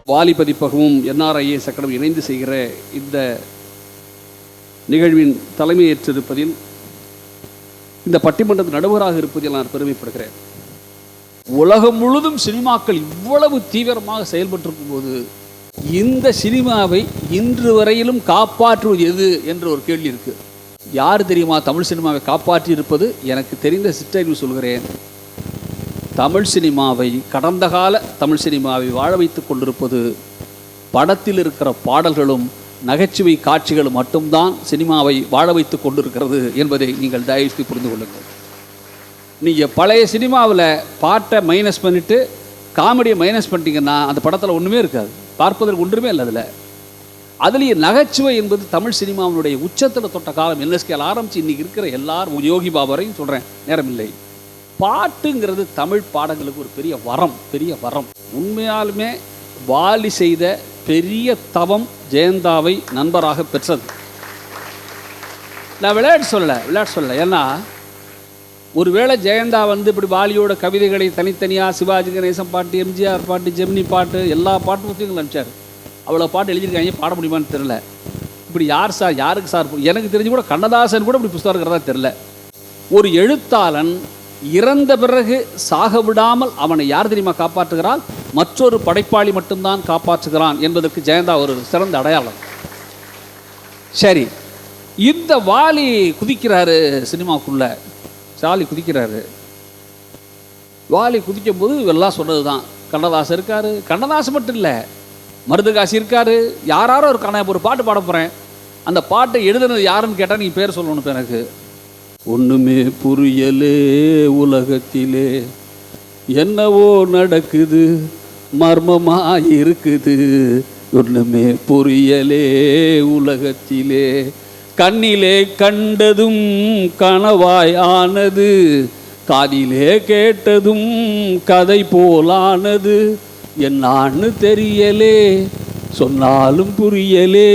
Vaali பதிப்பகமும் NRIS சக்கரம் இணைந்து செய்கிற இந்த நிகழ்வின் தலைமையேற்றிருப்பதில், இந்த பட்டிமன்றத்தின் நடுவராக இருப்பதில் நான் பெருமைப்படுகிறேன். உலகம் முழுதும் சினிமாக்கள் இவ்வளவு தீவிரமாக செயல்பட்டிருக்கும் போது இந்த சினிமாவை இன்று வரையிலும் காப்பாற்றுவது எது என்ற ஒரு கேள்வி இருக்கு. யார் தெரியுமா தமிழ் சினிமாவை காப்பாற்றி இருப்பது? எனக்கு தெரிந்த சிற்றறிவு சொல்கிறேன். தமிழ் சினிமாவை, கடந்த கால தமிழ் சினிமாவை வாழ வைத்துக் கொண்டிருப்பது படத்தில் இருக்கிற பாடல்களும் நகைச்சுவை காட்சிகளும் மட்டும்தான் சினிமாவை வாழ வைத்து கொண்டிருக்கிறது என்பதை நீங்கள் தயவுசெய்து புரிந்து கொள்ளுங்கள். நீங்கள் பழைய சினிமாவில் பாட்டை மைனஸ் பண்ணிவிட்டு காமெடியை மைனஸ் பண்ணிட்டீங்கன்னா அந்த படத்தில் ஒன்றுமே இருக்காது, பார்ப்பதற்கு ஒன்றுமே இல்லை. அதுலேயே நகைச்சுவை என்பது தமிழ் சினிமாவினுடைய உச்சத்தில் தொட்ட காலம். NSKL ஆரம்பித்து இன்றைக்கி இருக்கிற எல்லாரும், யோகி பாபா வரையும் சொல்கிறேன், நேரமில்லை. பாட்டுங்கிறது தமிழ் பாடங்களுக்கு ஒரு பெரிய வரம். உண்மையாலுமே வாலி செய்த பெரிய தவம் ஜெயந்தாவை நண்பராக பெற்றது. நான் விளையாட்டு சொல்லலை. ஏன்னா ஒருவேளை ஜெயந்தா இப்படி வாலியோட கவிதைகளை தனித்தனியாக சிவாஜி கணேசன் பாட்டு, MGR பாட்டு, ஜெமினி பாட்டு, எல்லா பாட்டு புத்தகங்களும் அனுப்பிச்சார். அவ்வளோ பாட்டு எழுதியிருக்காங்க, பாட முடியுமான்னு தெரில. இப்படி யாருக்கு சார் எனக்கு தெரிஞ்சு கூட கண்ணதாசன் கூட இப்படி புத்தகம் இருக்கிறதா தெரில. ஒரு எழுத்தாளன் இறந்த பிறகு சாக விடாமல் அவனை யார் தெரியுமா காப்பாற்றுகிறான்? மற்றொரு படைப்பாளி மட்டும்தான் காப்பாற்றுகிறான் என்பதற்கு ஜெயந்தா ஒரு சிறந்த அடையாளம். சரி, இந்த வாலி குதிக்கிறாரு சினிமாக்குள்ள. வாலி குதிக்கும் போது எல்லாம் சொன்னது தான். கண்ணதாசன் இருக்காரு, கண்ணதாசன் மட்டும் இல்லை, மருதகாசி இருக்காரு, யாரோ இருக்கான. ஒரு பாட்டு பாட போகிறேன், அந்த பாட்டை எழுதுனது யாருன்னு கேட்டால் நீங்கள் பேர் சொல்லணும். எனக்கு ஒன்றுமே புரியலே உலகத்திலே, என்னவோ நடக்குது மர்மமாக இருக்குது, ஒன்றுமே புரியலே உலகத்திலே, கண்ணிலே கண்டதும் கனவாய் ஆனது, காதிலே கேட்டதும் கதை போலானது, என்னான்னு தெரியலே சொன்னாலும் புரியலே,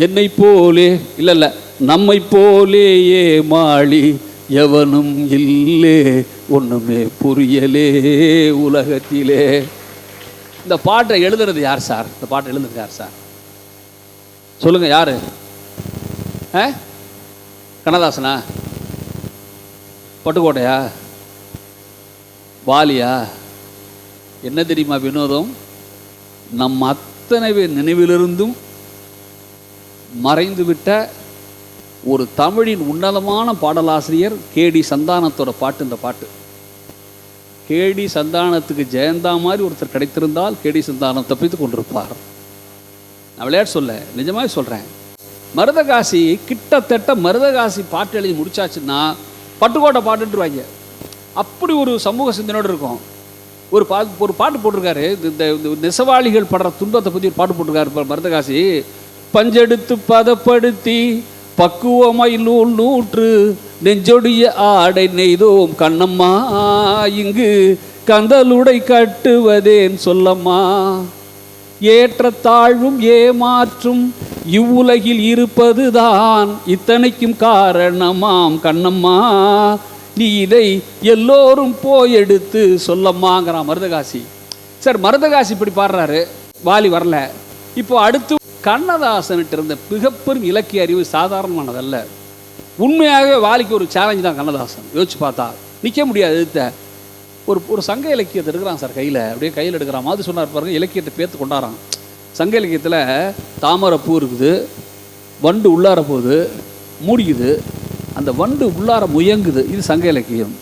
என்னை போலே இல்லை நம்மை போலே ஏமாளி எவனும் இல்லே, ஒன்றுமே புரியலே உலகத்திலே. இந்த பாட்டை எழுதுறது யார் சார்? சொல்லுங்க, யாரு? கண்ணதாசனா? பட்டுக்கோட்டையா? வாலியா? என்ன தெரியுமா வினோதம்? நம் அத்தனை பேர் நினைவிலிருந்தும் மறைந்துவிட்ட ஒரு தமிழின் உன்னதமான பாடலாசிரியர் KD சந்தானத்தோட பாட்டு இந்த பாட்டு. KD சந்தானத்துக்கு ஜெயந்தா மாதிரி ஒருத்தர் கிடைத்திருந்தால் KD சந்தானம் தப்பித்து கொண்டிருப்பார். நான் விளையாட்டு சொல்ல, நிஜமாக சொல்கிறேன். மருதகாசி கிட்டத்தட்ட மருதகாசி பாட்டு எழுதி முடிச்சாச்சுன்னா பட்டுக்கோட்டை பாட்டுருவாங்க. அப்படி ஒரு சமூக சிந்தனையோடு இருக்கும். ஒரு பாட்டு போட்டிருக்காரு, இந்த நெசவாளிகள் படுற துன்பத்தை பற்றி ஒரு பாட்டு போட்டிருக்காரு மருதகாசி. பஞ்செடுத்து பதப்படுத்தி பக்குவமாய் நூற்று நெஞ்சொடிய ஆடை நெய்தோம் கண்ணம்மா, இங்கு கந்தலுடை கட்டுவதேன் சொல்லம்மா, ஏற்ற தாழ்வும் ஏமாற்றும் இவ்வுலகில் இருப்பதுதான் இத்தனைக்கும் காரணமாம் கண்ணம்மா, நீ இதை எல்லோரும் போய் எடுத்து சொல்லம்மாங்கிறான் மருதகாசி. சார், மருதகாசி இப்படி பாடுறாரு, வாலி வரல. இப்போ அடுத்து கண்ணதாசன்கிட்ட இருந்த மிகப்பெரும் இலக்கிய அறிவு சாதாரணமானதல்ல. உண்மையாகவே வாலிக்கு ஒரு சேலஞ்சு தான் கண்ணதாசன். யோசிச்சு பார்த்தா நிற்க முடியாது. ஒரு சங்க இலக்கியத்தை எடுக்கிறான் சார், கையில் எடுக்கிறான் மாதிரி சொன்னார் பாருங்க. இலக்கியத்தை பேர்த்து கொண்டாடுறான். சங்க இலக்கியத்தில் தாமரை பூ இருக்குது, வண்டு உள்ளார போகுது, மூடிக்குது, அந்த வண்டு உள்ளார முயங்குது. இது சங்க இலக்கியம்.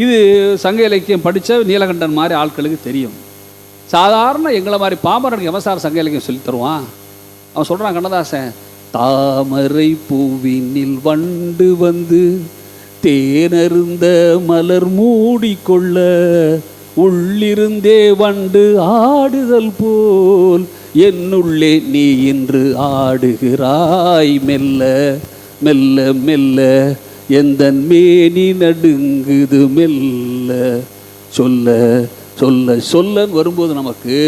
இது சங்க இலக்கியம் படித்த நீலகண்டன் மாதிரி ஆட்களுக்கு தெரியும். சாதாரண எங்களை மாதிரி பாமரனுக்கு எவசார சங்க இலக்கியம் சொல்லி தருவான். அவன் சொல்கிறான் கண்ணதாசன், தாமரை பூவினில் வண்டு வந்து தேனருந்த மலர் மூடிக்கொள்ள, உள்ளிருந்தே வண்டு ஆடுதல் போல் என்னுள்ளே நீ இன்று ஆடுகிறாய், மெல்ல மெல்ல மெல்ல எந்தன் மேனி நடுங்குது மெல்ல, சொல்ல சொல்ல சொல்லன்னு வரும்போது நமக்கு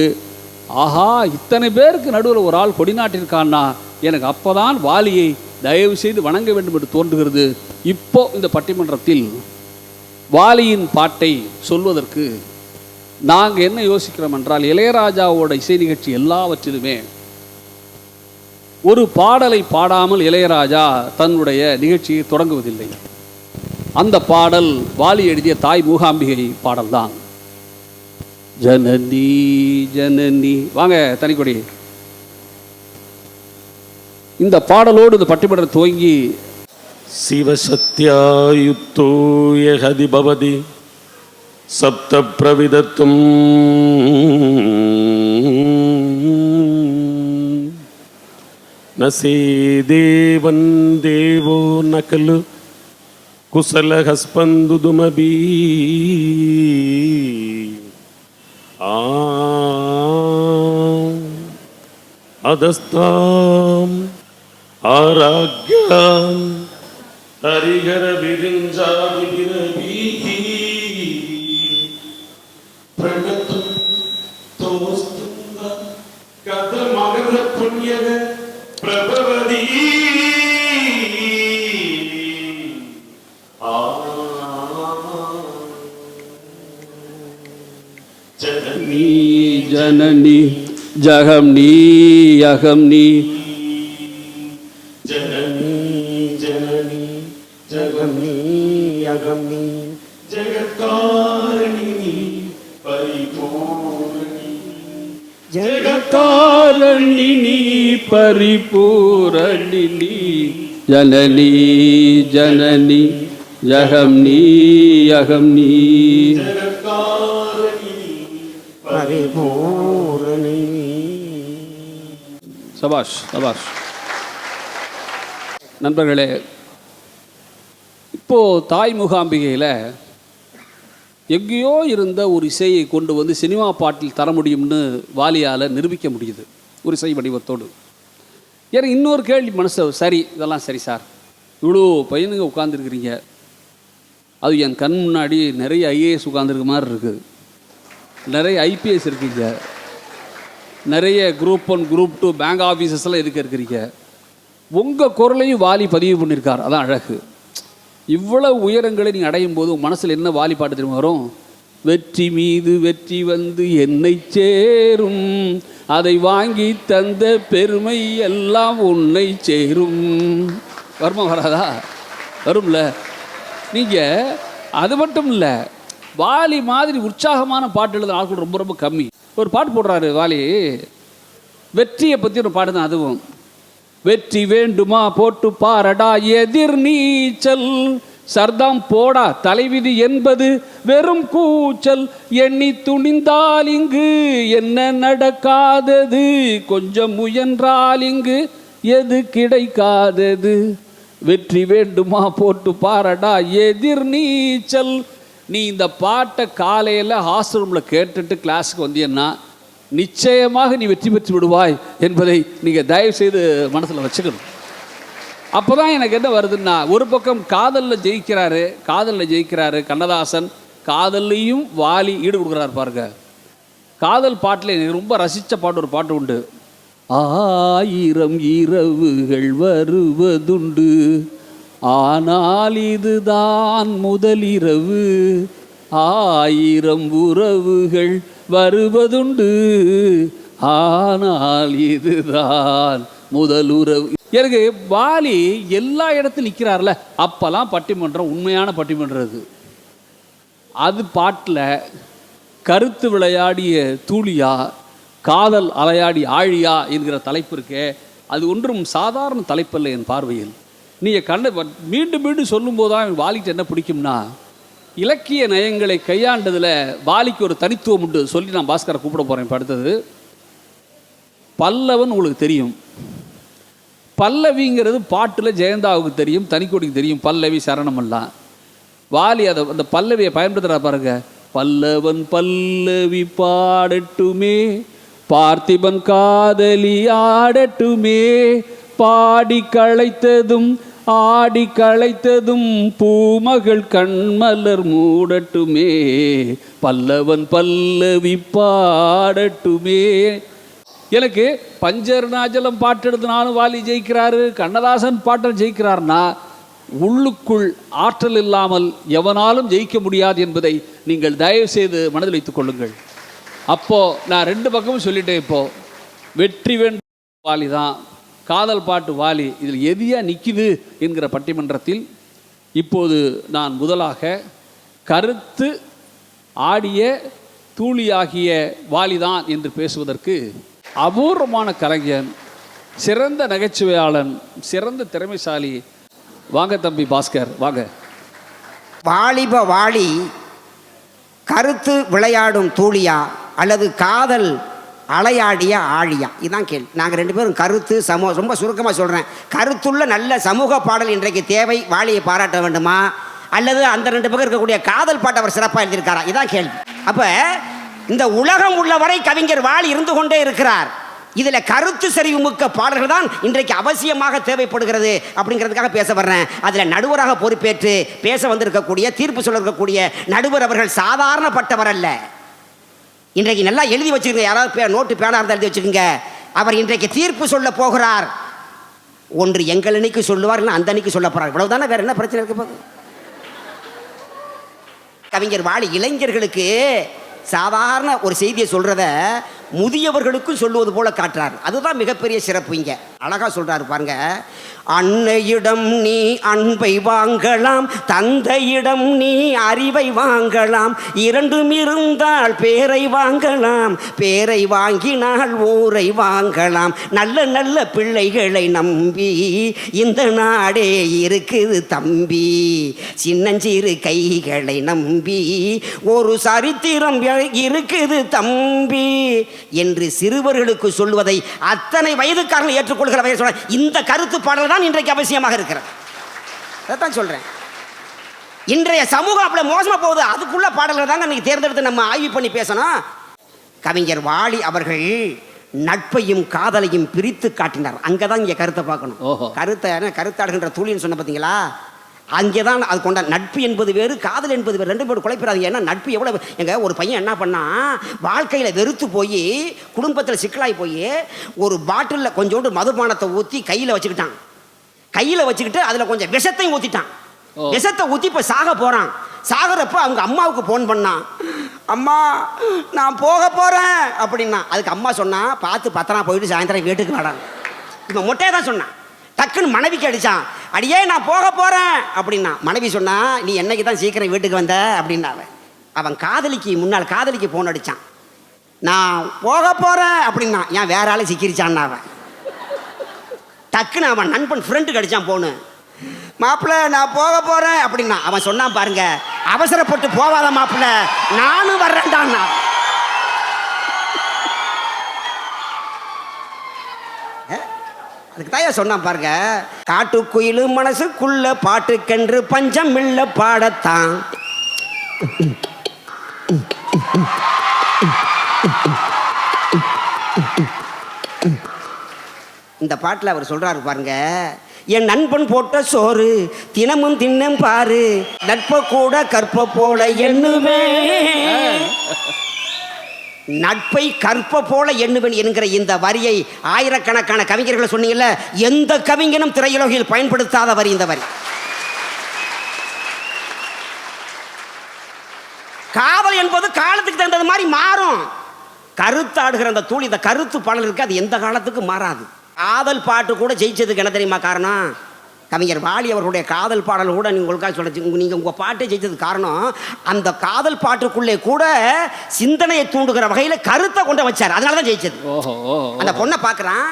ஆஹா, இத்தனை பேருக்கு நடுவில் ஒரு ஆள் கொடிநாட்டிருக்கான்னா எனக்கு அப்போதான் வாலியை தயவு செய்து வணங்க வேண்டும் என்று தோன்றுகிறது. இப்போ இந்த பட்டிமன்றத்தில் வாலியின் பாட்டை சொல்வதற்கு நாங்கள் என்ன யோசிக்கிறோம் என்றால், இளையராஜாவோட இசை நிகழ்ச்சி எல்லாவற்றிலுமே ஒரு பாடலை பாடாமல் இளையராஜா தன்னுடைய நிகழ்ச்சியை தொடங்குவதில்லை. அந்த பாடல் வாலி எழுதிய தாய் மூகாம்பிகை பாடல்தான். ஜனனி ஜனனி, வாங்க தனிக்கொடி. இந்த பாடலோடு இந்த பட்டிமன்றம் துவங்கி, சிவசத்யாயுக்தோ யஹதி பவதி சப்த பிரவிதத்தும் நசே தேவன் தேவோ நகலு குசலஹஸ்பந்துதுமபி அதஸ்தாம் ஆராக்யாம் ஹரிஹர விரிஞ்சாதிரவி பிரணத்தும் தோஸ்துங்க கதமகர புண்ணியக பிரபவதி ஜனனி ஜனனி ஜகம் நீ அகம் நீ, ஜனனி ஜனனி ஜகம் நீ அகம் நீ, ஜெகத்காரணி பரிபூரணி, ஜெகத்காரணி பரிபூரணி, ஜனனி ஜனனி ஜகம் நீ அகம் நீ, பரிபூரணி. சபாஷ் சபாஷ். நண்பர்களே, இப்போது தாய் மூகாம்பிகையில் எங்கேயோ இருந்த ஒரு இசையை கொண்டு வந்து சினிமா பாட்டில் தர முடியும்னு வாலியால் நிரூபிக்க முடியுது ஒரு இசை வடிவத்தோடு. ஏன்னா இன்னொரு கேள்வி மனசு, சரி இதெல்லாம் சரி சார், இவ்வளோ பையனுங்க உட்காந்துருக்குறீங்க, அது என் கண் முன்னாடி நிறைய ஐஏஎஸ் உட்காந்துருக்க மாதிரி இருக்குது, நிறைய ஐபிஎஸ் இருக்கீங்க, நிறைய குரூப் 1 குரூப் 2 பேங்க் ஆஃபீஸஸ்லாம் எதுக்கு இருக்கிறீங்க, உங்கள் குரலையும் வாலி பதிவு பண்ணியிருக்கார், அதான் அழகு. இவ்வளவு உயரங்களை நீங்கள் அடையும் போது மனசில் என்ன வாலி பாட்டு தெரியுமா வரும்? வெற்றி மீது வெற்றி வந்து என்னை சேரும், அதை வாங்கி தந்த பெருமை எல்லாம் உன்னை சேரும். வருமா வராதா? வரும்ல. நீங்கள் அது மட்டும் இல்லை, வாலி மாதிரி உற்சாகமான பாட்டு எழுத ஆட்கள் ரொம்ப ரொம்ப கம்மி. ஒரு பாட்டு போடுறாரு வாலி, வெற்றியை பற்றி ஒரு பாட்டு தான் அதுவும். வெற்றி வேண்டுமா போட்டு பாரடா எதிர் நீச்சல், சர்தாம் போடா தலைவிதி என்பது வெறும் கூச்சல், எண்ணி துணிந்தால் இங்கு என்ன நடக்காதது, கொஞ்சம் முயன்றால் இங்கு எது கிடைக்காதது, வெற்றி வேண்டுமா போட்டு பாரடா எதிர் நீச்சல். நீ இந்த பாட்டை காலையில் ஹாஸ்டல் ரூமில் கேட்டுட்டு கிளாஸுக்கு வந்தீங்கன்னா நிச்சயமாக நீ வெற்றி பெற்று விடுவாய் என்பதை நீங்கள் தயவு செய்து மனசில் வச்சுக்கணும். அப்போ தான் எனக்கு என்ன வருதுன்னா, ஒரு பக்கம் காதலில் ஜெயிக்கிறாரு கண்ணதாசன், காதல்லையும் வாலி ஈடு கொடுக்குறாரு பாருங்க. காதல் பாட்டில் எனக்கு ரொம்ப ரசித்த பாட்டு ஒரு பாட்டு உண்டு. 1000 இரவுகள் வருவதுண்டு, ஆனால் இதுதான் முதலிரவு, 1000 உறவுகள் வருவதுண்டு, ஆனால் இதுதான் முதல் உறவு. எனக்கு வாலி எல்லா இடத்துலையும் நிற்கிறார்ல, அப்போல்லாம் பட்டிமன்றம் உண்மையான பட்டிமன்றம் அது பாட்டில் கருத்து விளையாடிய தூளியா, காதல் அலையாடி ஆழியா என்கிற தலைப்பு இருக்கே, அது ஒன்றும் சாதாரண தலைப்பல்ல என் பார்வையில். நீங்கள் மீண்டும் மீண்டும் சொல்லும்போது தான் வாலிக்கு என்ன பிடிக்கும்னா, இலக்கிய நயங்களை கையாண்டதில் வாலிக்கு ஒரு தனித்துவம் உண்டு. சொல்லி நான் பாஸ்கரை கூப்பிட போகிறேன். இப்போ அடுத்தது பல்லவன் உங்களுக்கு தெரியும். பல்லவிங்கிறது பாட்டில் ஜெயந்தாவுக்கு தெரியும், தனிக்கோடிக்கு தெரியும், பல்லவி சரணமெல்லாம். வாலி அந்த பல்லவியை பயன்படுத்துகிறா பாருங்க. பல்லவன் பல்லவி பாடட்டுமே, பார்த்திபன் காதலி ஆடட்டுமே, பாடி களைத்ததும் ஆடி களைத்ததும் பூமகள் கண்மலர் மூடட்டுமே, பல்லவன் பல்லவி பாடட்டுமே. எனக்கு பஞ்சர்நாஜலம் பாட்டு எடுத்தனாலும் வாலி ஜெயிக்கிறாரு, கண்ணதாசன் பாட்டல் ஜெயிக்கிறார்னா உள்ளுக்குள் ஆற்றல் இல்லாமல் எவனாலும் ஜெயிக்க முடியாது என்பதை நீங்கள் தயவு செய்து மனதில் வைத்துக் கொள்ளுங்கள். அப்போது நான் ரெண்டு பக்கமும் சொல்லிட்டேன். இப்போது வெற்றி வேண்டு வாலி தான், காதல் பாட்டு வாலி, இதில் எதியாக நிற்கிது என்கிற பட்டிமன்றத்தில் இப்போது நான் முதலாக கருத்து ஆடிய தூளியாகிய வாலிதான் என்று பேசுவதற்கு அபூர்வமான கலைஞன், சிறந்த நகைச்சுவையாளன், சிறந்த திறமைசாலி. வாங்க தம்பி பாஸ்கர், வாங்க. வாலிப வாலி கருத்து விளையாடும் தூளியா அல்லது காதல் அலையாடிய ஆழியா? இதுதான் கேள்வி. நாங்கள் ரெண்டு பேரும் கருத்து ரொம்ப சுருக்கமாக சொல்கிறேன், கருத்துள்ள நல்ல சமூக பாடல் இன்றைக்கு தேவை. வாலியை பாராட்ட வேண்டுமா அல்லது அந்த ரெண்டு பக்கம் இருக்கக்கூடிய காதல் பாட்டு அவர் சிறப்பாக எழுதியிருக்காரா? இதான் கேள்வி. அப்போ இந்த உலகம் உள்ளவரை கவிஞர் வாலி இருந்து கொண்டே இருக்கிறார். இதில் கருத்து செறிவு மிக்க பாடல்கள் தான் இன்றைக்கு அவசியமாக தேவைப்படுகிறது அப்படிங்கிறதுக்காக பேச வர்றேன். அதில் நடுவராக பொறுப்பேற்று பேச வந்திருக்கக்கூடிய, தீர்ப்பு சொல்ல இருக்கக்கூடிய நடுவர் அவர்கள் சாதாரணப்பட்டவர் அல்ல. இன்றைக்கு நல்லா எழுதி வச்சுக்கோங்க, யாராவது நோட்டு பேனா இருந்தால் எழுதி வச்சுக்கோங்க. அவர் இன்றைக்கு தீர்ப்பு சொல்ல போகிறார். ஒன்று எங்கள் அன்னைக்கு சொல்லுவார், இல்லை அந்த அன்னைக்கு சொல்ல போகிறார். இவ்வளவுதானே, வேற என்ன பிரச்சனை இருக்க போகுது? கவிஞர் வாலி இளைஞர்களுக்கு சாதாரண ஒரு செய்தியை சொல்றத முதியவர்களுக்கும் சொல்லுவது போல காட்டுறார். அதுதான் மிகப்பெரிய சிறப்பு. இங்க அழகா சொல்றாரு பாருங்க. அன்னையிடம் நீ அன்பை வாங்கலாம், தந்தையிடம் நீ அறிவை வாங்கலாம், இரண்டும் இருந்தால் பேரை வாங்கலாம், பேரை வாங்கினால் ஊரை வாங்கலாம், நல்ல நல்ல பிள்ளைகளை நம்பி இந்த நாடே இருக்குது தம்பி, சின்னஞ்சிறு கைகளை நம்பி ஒரு சரித்திரம் இருக்குது தம்பி என்று சிறுவர்களுக்கு சொல்வதை அத்தனை வயதுக்காரர்கள் ஏற்றுக்கொள்கிற வகையில் சொல்ற இந்த கருத்து பாடல் தான் இன்றைக்கு அவசியமாக இருக்கிறது. அதான் சொல்றேன். இன்றைய சமூகம் அப்படி மோசமா போகுது, அதுக்குள்ள பாடல்கள் தாங்க இன்னைக்கு தேர்ந்தெடுத்து நம்ம ஆய்வு பண்ணி பேசணும். கவிஞர் வாலி அவர்கள் நட்பையும் காதலையும் பிரித்து காட்டினார். அங்கதான் இங்க கருத்தை பார்க்கணும். கருத்தாடுகின்ற தூளின்னு சொன்ன பார்த்தீங்களா, அங்கேதான் அது கொண்ட. நட்பு என்பது வேறு, காதல் என்பது வேறு. ரெண்டு பேரும் குழப்பிடாதீங்க. ஏன்னா நட்பு எவ்வளவு, எங்க ஒரு பையன் என்ன பண்ணா, வாழ்க்கையில் வெறுத்து போய் குடும்பத்தில் சிக்கலாகி போய் ஒரு பாட்டிலில் கொஞ்சோண்டு மதுபானத்தை ஊற்றி கையில் வச்சுக்கிட்டான். கையில் வச்சுக்கிட்டு அதில் கொஞ்சம் விஷத்தையும் ஊற்றிட்டான். விஷத்தை ஊற்றி இப்போ சாக போகிறான். சாகிறப்ப அவங்க அம்மாவுக்கு ஃபோன் பண்ணான். அம்மா நான் போக போகிறேன் அப்படின்னா. அதுக்கு அம்மா சொன்னா, பார்த்து பத்திரமா போயிட்டு சாயந்தரம் வீட்டுக்கு வாடான். இவன் மொட்டையை தான் சொன்னான். டக்குன்னு மனைவிக்கு அடித்தான். அடியே நான் போக போகிறேன் அப்படின்னா. மனைவி சொன்னா, நீ என்னைக்கு தான் சீக்கிரம் வீட்டுக்கு வந்த அப்படின்னா. அவன் காதலிக்கு முன்னால் காதலிக்கு ஃபோன் அடித்தான். நான் போக போகிறேன் அப்படின்னா. ஏன் வேற ஆளை சிக்கிரிச்சான்னா. அவன் டக்குன்னு அவன் நண்பன் ஃப்ரெண்டுக்கு அடித்தான் போனு. மாப்பிள்ளை நான் போக போகிறேன் அப்படின்னா. அவன் சொன்னான் பாருங்க, அவசரப்பட்டு போவாத மாப்பிள்ளை, நானும் வர்றேன்டான்னா. அதுக்கு தாயா சொன்னான் பாருங்க. காட்டுக்குயிலு மனசுக்குள்ள பாட்டுக்கென்று பஞ்சம் இல்ல பாடத்தான். இந்த பாட்டில் அவர் சொல்றாரு பாருங்க. என் நண்பன் போட்ட சோறு தினமும் தின்னும் பாரு, நட்ப கூட கற்ப போல எண்ணுவே, நட்பை கற்ப போல எண்ணுவன் என்கிற இந்த வரியை ஆயிரக்கணக்கான கவிஞர்களை சொன்னீங்கல்ல, எந்த கவிஞனும் திரையுலகில் பயன்படுத்தாத வரி இந்த வரி. காதல் என்பது காலத்துக்கு தகுந்தது மாதிரி மாறும். கருத்தாடுகிற அந்த தூள், இந்த கருத்து பாடல் இருக்கு, அது எந்த காலத்துக்கு மாறாது. காதல் பாட்டு கூட ஜெயிச்சதுக்கு என்ன தெரியுமா காரணம்? கவிஞர் வாலி அவர்களுடைய காதல் பாடல் கூட உங்களுக்காக சொல்லிச்சு. நீங்கள் உங்கள் பாட்டை ஜெயிச்சதுக்கு காரணம், அந்த காதல் பாட்டுக்குள்ளே கூட சிந்தனையை தூண்டுகிற வகையில் கருத்தை கொண்டு வச்சார். அதனால தான் ஜெயிச்சது. அந்த பொண்ணை பார்க்குறான்,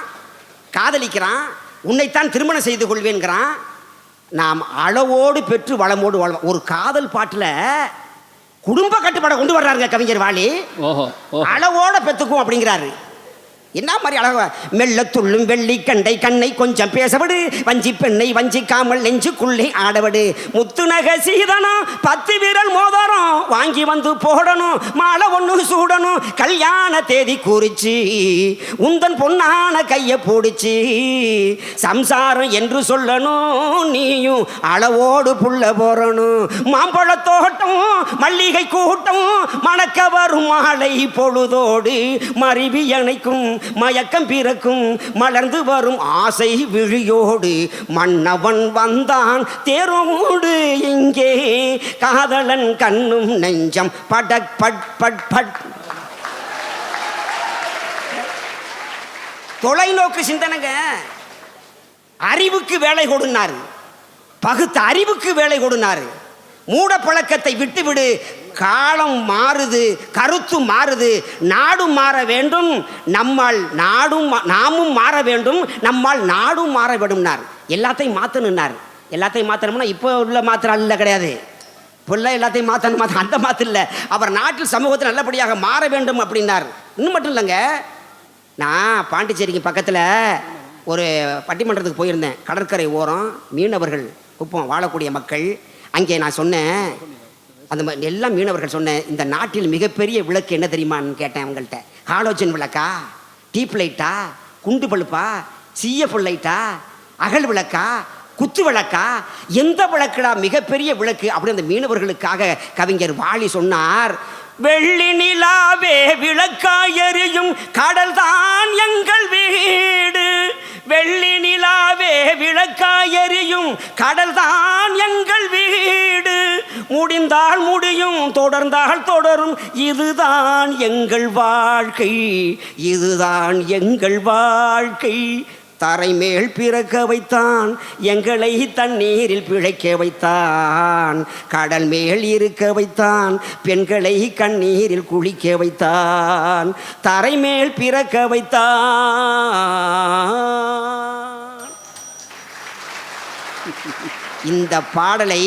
காதலிக்கிறான், உன்னைத்தான் திருமணம் செய்து கொள்வேங்கிறான். நாம் அளவோடு பெற்று வளமோடு வாழ்வோம். ஒரு காதல் பாட்டில் குடும்ப கட்டுப்பாடை கொண்டு வர்றாருங்க கவிஞர் வாலி. அளவோட பெற்றுக்கும் அப்படிங்கிறாரு. என்ன மாதிரி அழகா, மெல்ல துள்ளும் வெள்ளி கண்டை கண்ணை கொஞ்சம் பேசவிடு, வஞ்சி பெண்ணை வஞ்சிக்காமல் நெஞ்சுக்குள்ளே ஆடவிடு, முத்து நகை சீதனம் 10 விரல் மோதிரம் வாங்கி வந்து போடணும், மாலை ஒன்று சூடணும், கல்யாண தேதி குறிச்சு உந்தன் பொன்னான கையை பிடிச்சி சம்சாரம் என்று சொல்லணும், நீயும் அளவோடு புள்ள போறணும், மாம்பழ தோட்டம் மல்லிகை கூட்டம் மணக்க வரும் மாலை பொழுதோடு மருவி அணைக்கும் மயக்கம் பிறக்கும் மலர்ந்து வரும் ஆசை விழியோடு மன்னவன் வந்தான் தேரோடு இங்கே காதலன் கண்ணும் நெஞ்சம் படக் பட் பட் பட். தொலைநோக்கு சிந்தனைங்க. அறிவுக்கு வேலை கொடுனாரு, பகுத்த அறிவுக்கு வேலை கொடுனாரு. மூட பழக்கத்தை விட்டுவிடு, காலம் மாறுது, கருத்து மாறுது, நாடும் மாற வேண்டும், நம்மால் நாமும் மாற வேண்டும், நம்மால் நாடும் மாற வேண்டும்னார். எல்லாத்தையும் மாற்றணுன்னார். எல்லாத்தையும் மாற்றணும்னா இப்போ உள்ள மாத்திர அல்ல கிடையாது, இப்போ எல்லாத்தையும் மாற்றணும் அந்த மாற்ற இல்லை. அவர் நாட்டில் சமூகத்தில் நல்லபடியாக மாற வேண்டும் அப்படின்னார். இன்னும் மட்டும் இல்லைங்க, நான் பாண்டிச்சேரிக்கு பக்கத்தில் ஒரு பட்டிமன்றத்துக்கு போயிருந்தேன். கடற்கரை ஓரம் மீனவர்கள் குப்பம் வாழக்கூடிய மக்கள். அங்கே நான் சொன்னேன், அந்த எல்லா மீனவர்கள் சொன்னேன், இந்த நாட்டில் மிகப்பெரிய விளக்கு என்ன தெரியுமான்னு கேட்டேன் அவங்கள்ட்ட. ஹாலோஜன் விளக்கா, டீப் லைட்டா, குண்டு பழுப்பா, சிஎஃப் லைட்டா, அகல் விளக்கா, குத்து விளக்கா, எந்த விளக்குடா மிகப்பெரிய விளக்கு அப்படி அந்த மீனவர்களுக்காக கவிஞர் வாலி சொன்னார். வெள்ளி நிலாவே விளக்காயறியும் கடல் தான் எங்கள் வீடு, வெள்ளி நிலாவே விளக்காயறியும் கடல் தான் எங்கள் வீடு, முடிந்தால் முடியும் தொடர்ந்தால் தொடரும், இதுதான் எங்கள் வாழ்க்கை, இதுதான் எங்கள் வாழ்க்கை. தரை மேல் பிறக்க வைத்தான், எங்களை தண்ணீரில் பிழைக்க வைத்தான், கடல் மேல் இருக்க வைத்தான், பெண்களை கண்ணீரில் குளிக்க வைத்தான், தரை மேல் பிறக்க வைத்தான். இந்த பாடலை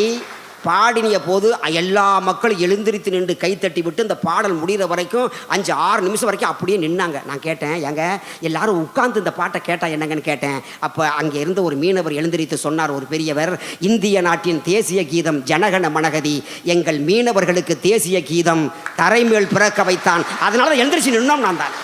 பாடினிய போது எல்லா மக்களும் எழுந்திரித்து நின்று கைத்தட்டி விட்டு இந்த பாடல் முடிகிற வரைக்கும் 5-6 நிமிஷம் வரைக்கும் அப்படியே நின்னாங்க. நான் கேட்டேன், ஏங்க எல்லாரும் உட்கார்ந்து இந்த பாட்டை கேட்டா என்னங்கன்னு கேட்டேன். அப்போ அங்கே இருந்த ஒரு மீனவர் எழுந்திரித்து சொன்னார், ஒரு பெரியவர், இந்திய நாட்டின் தேசிய கீதம் ஜனகண மனகதி, எங்கள் மீனவர்களுக்கு தேசிய கீதம் தரைமேல் பிறக்க வைத்தான். அதனால தான் எழுந்திரிச்சு நின்னோம். நான் தான்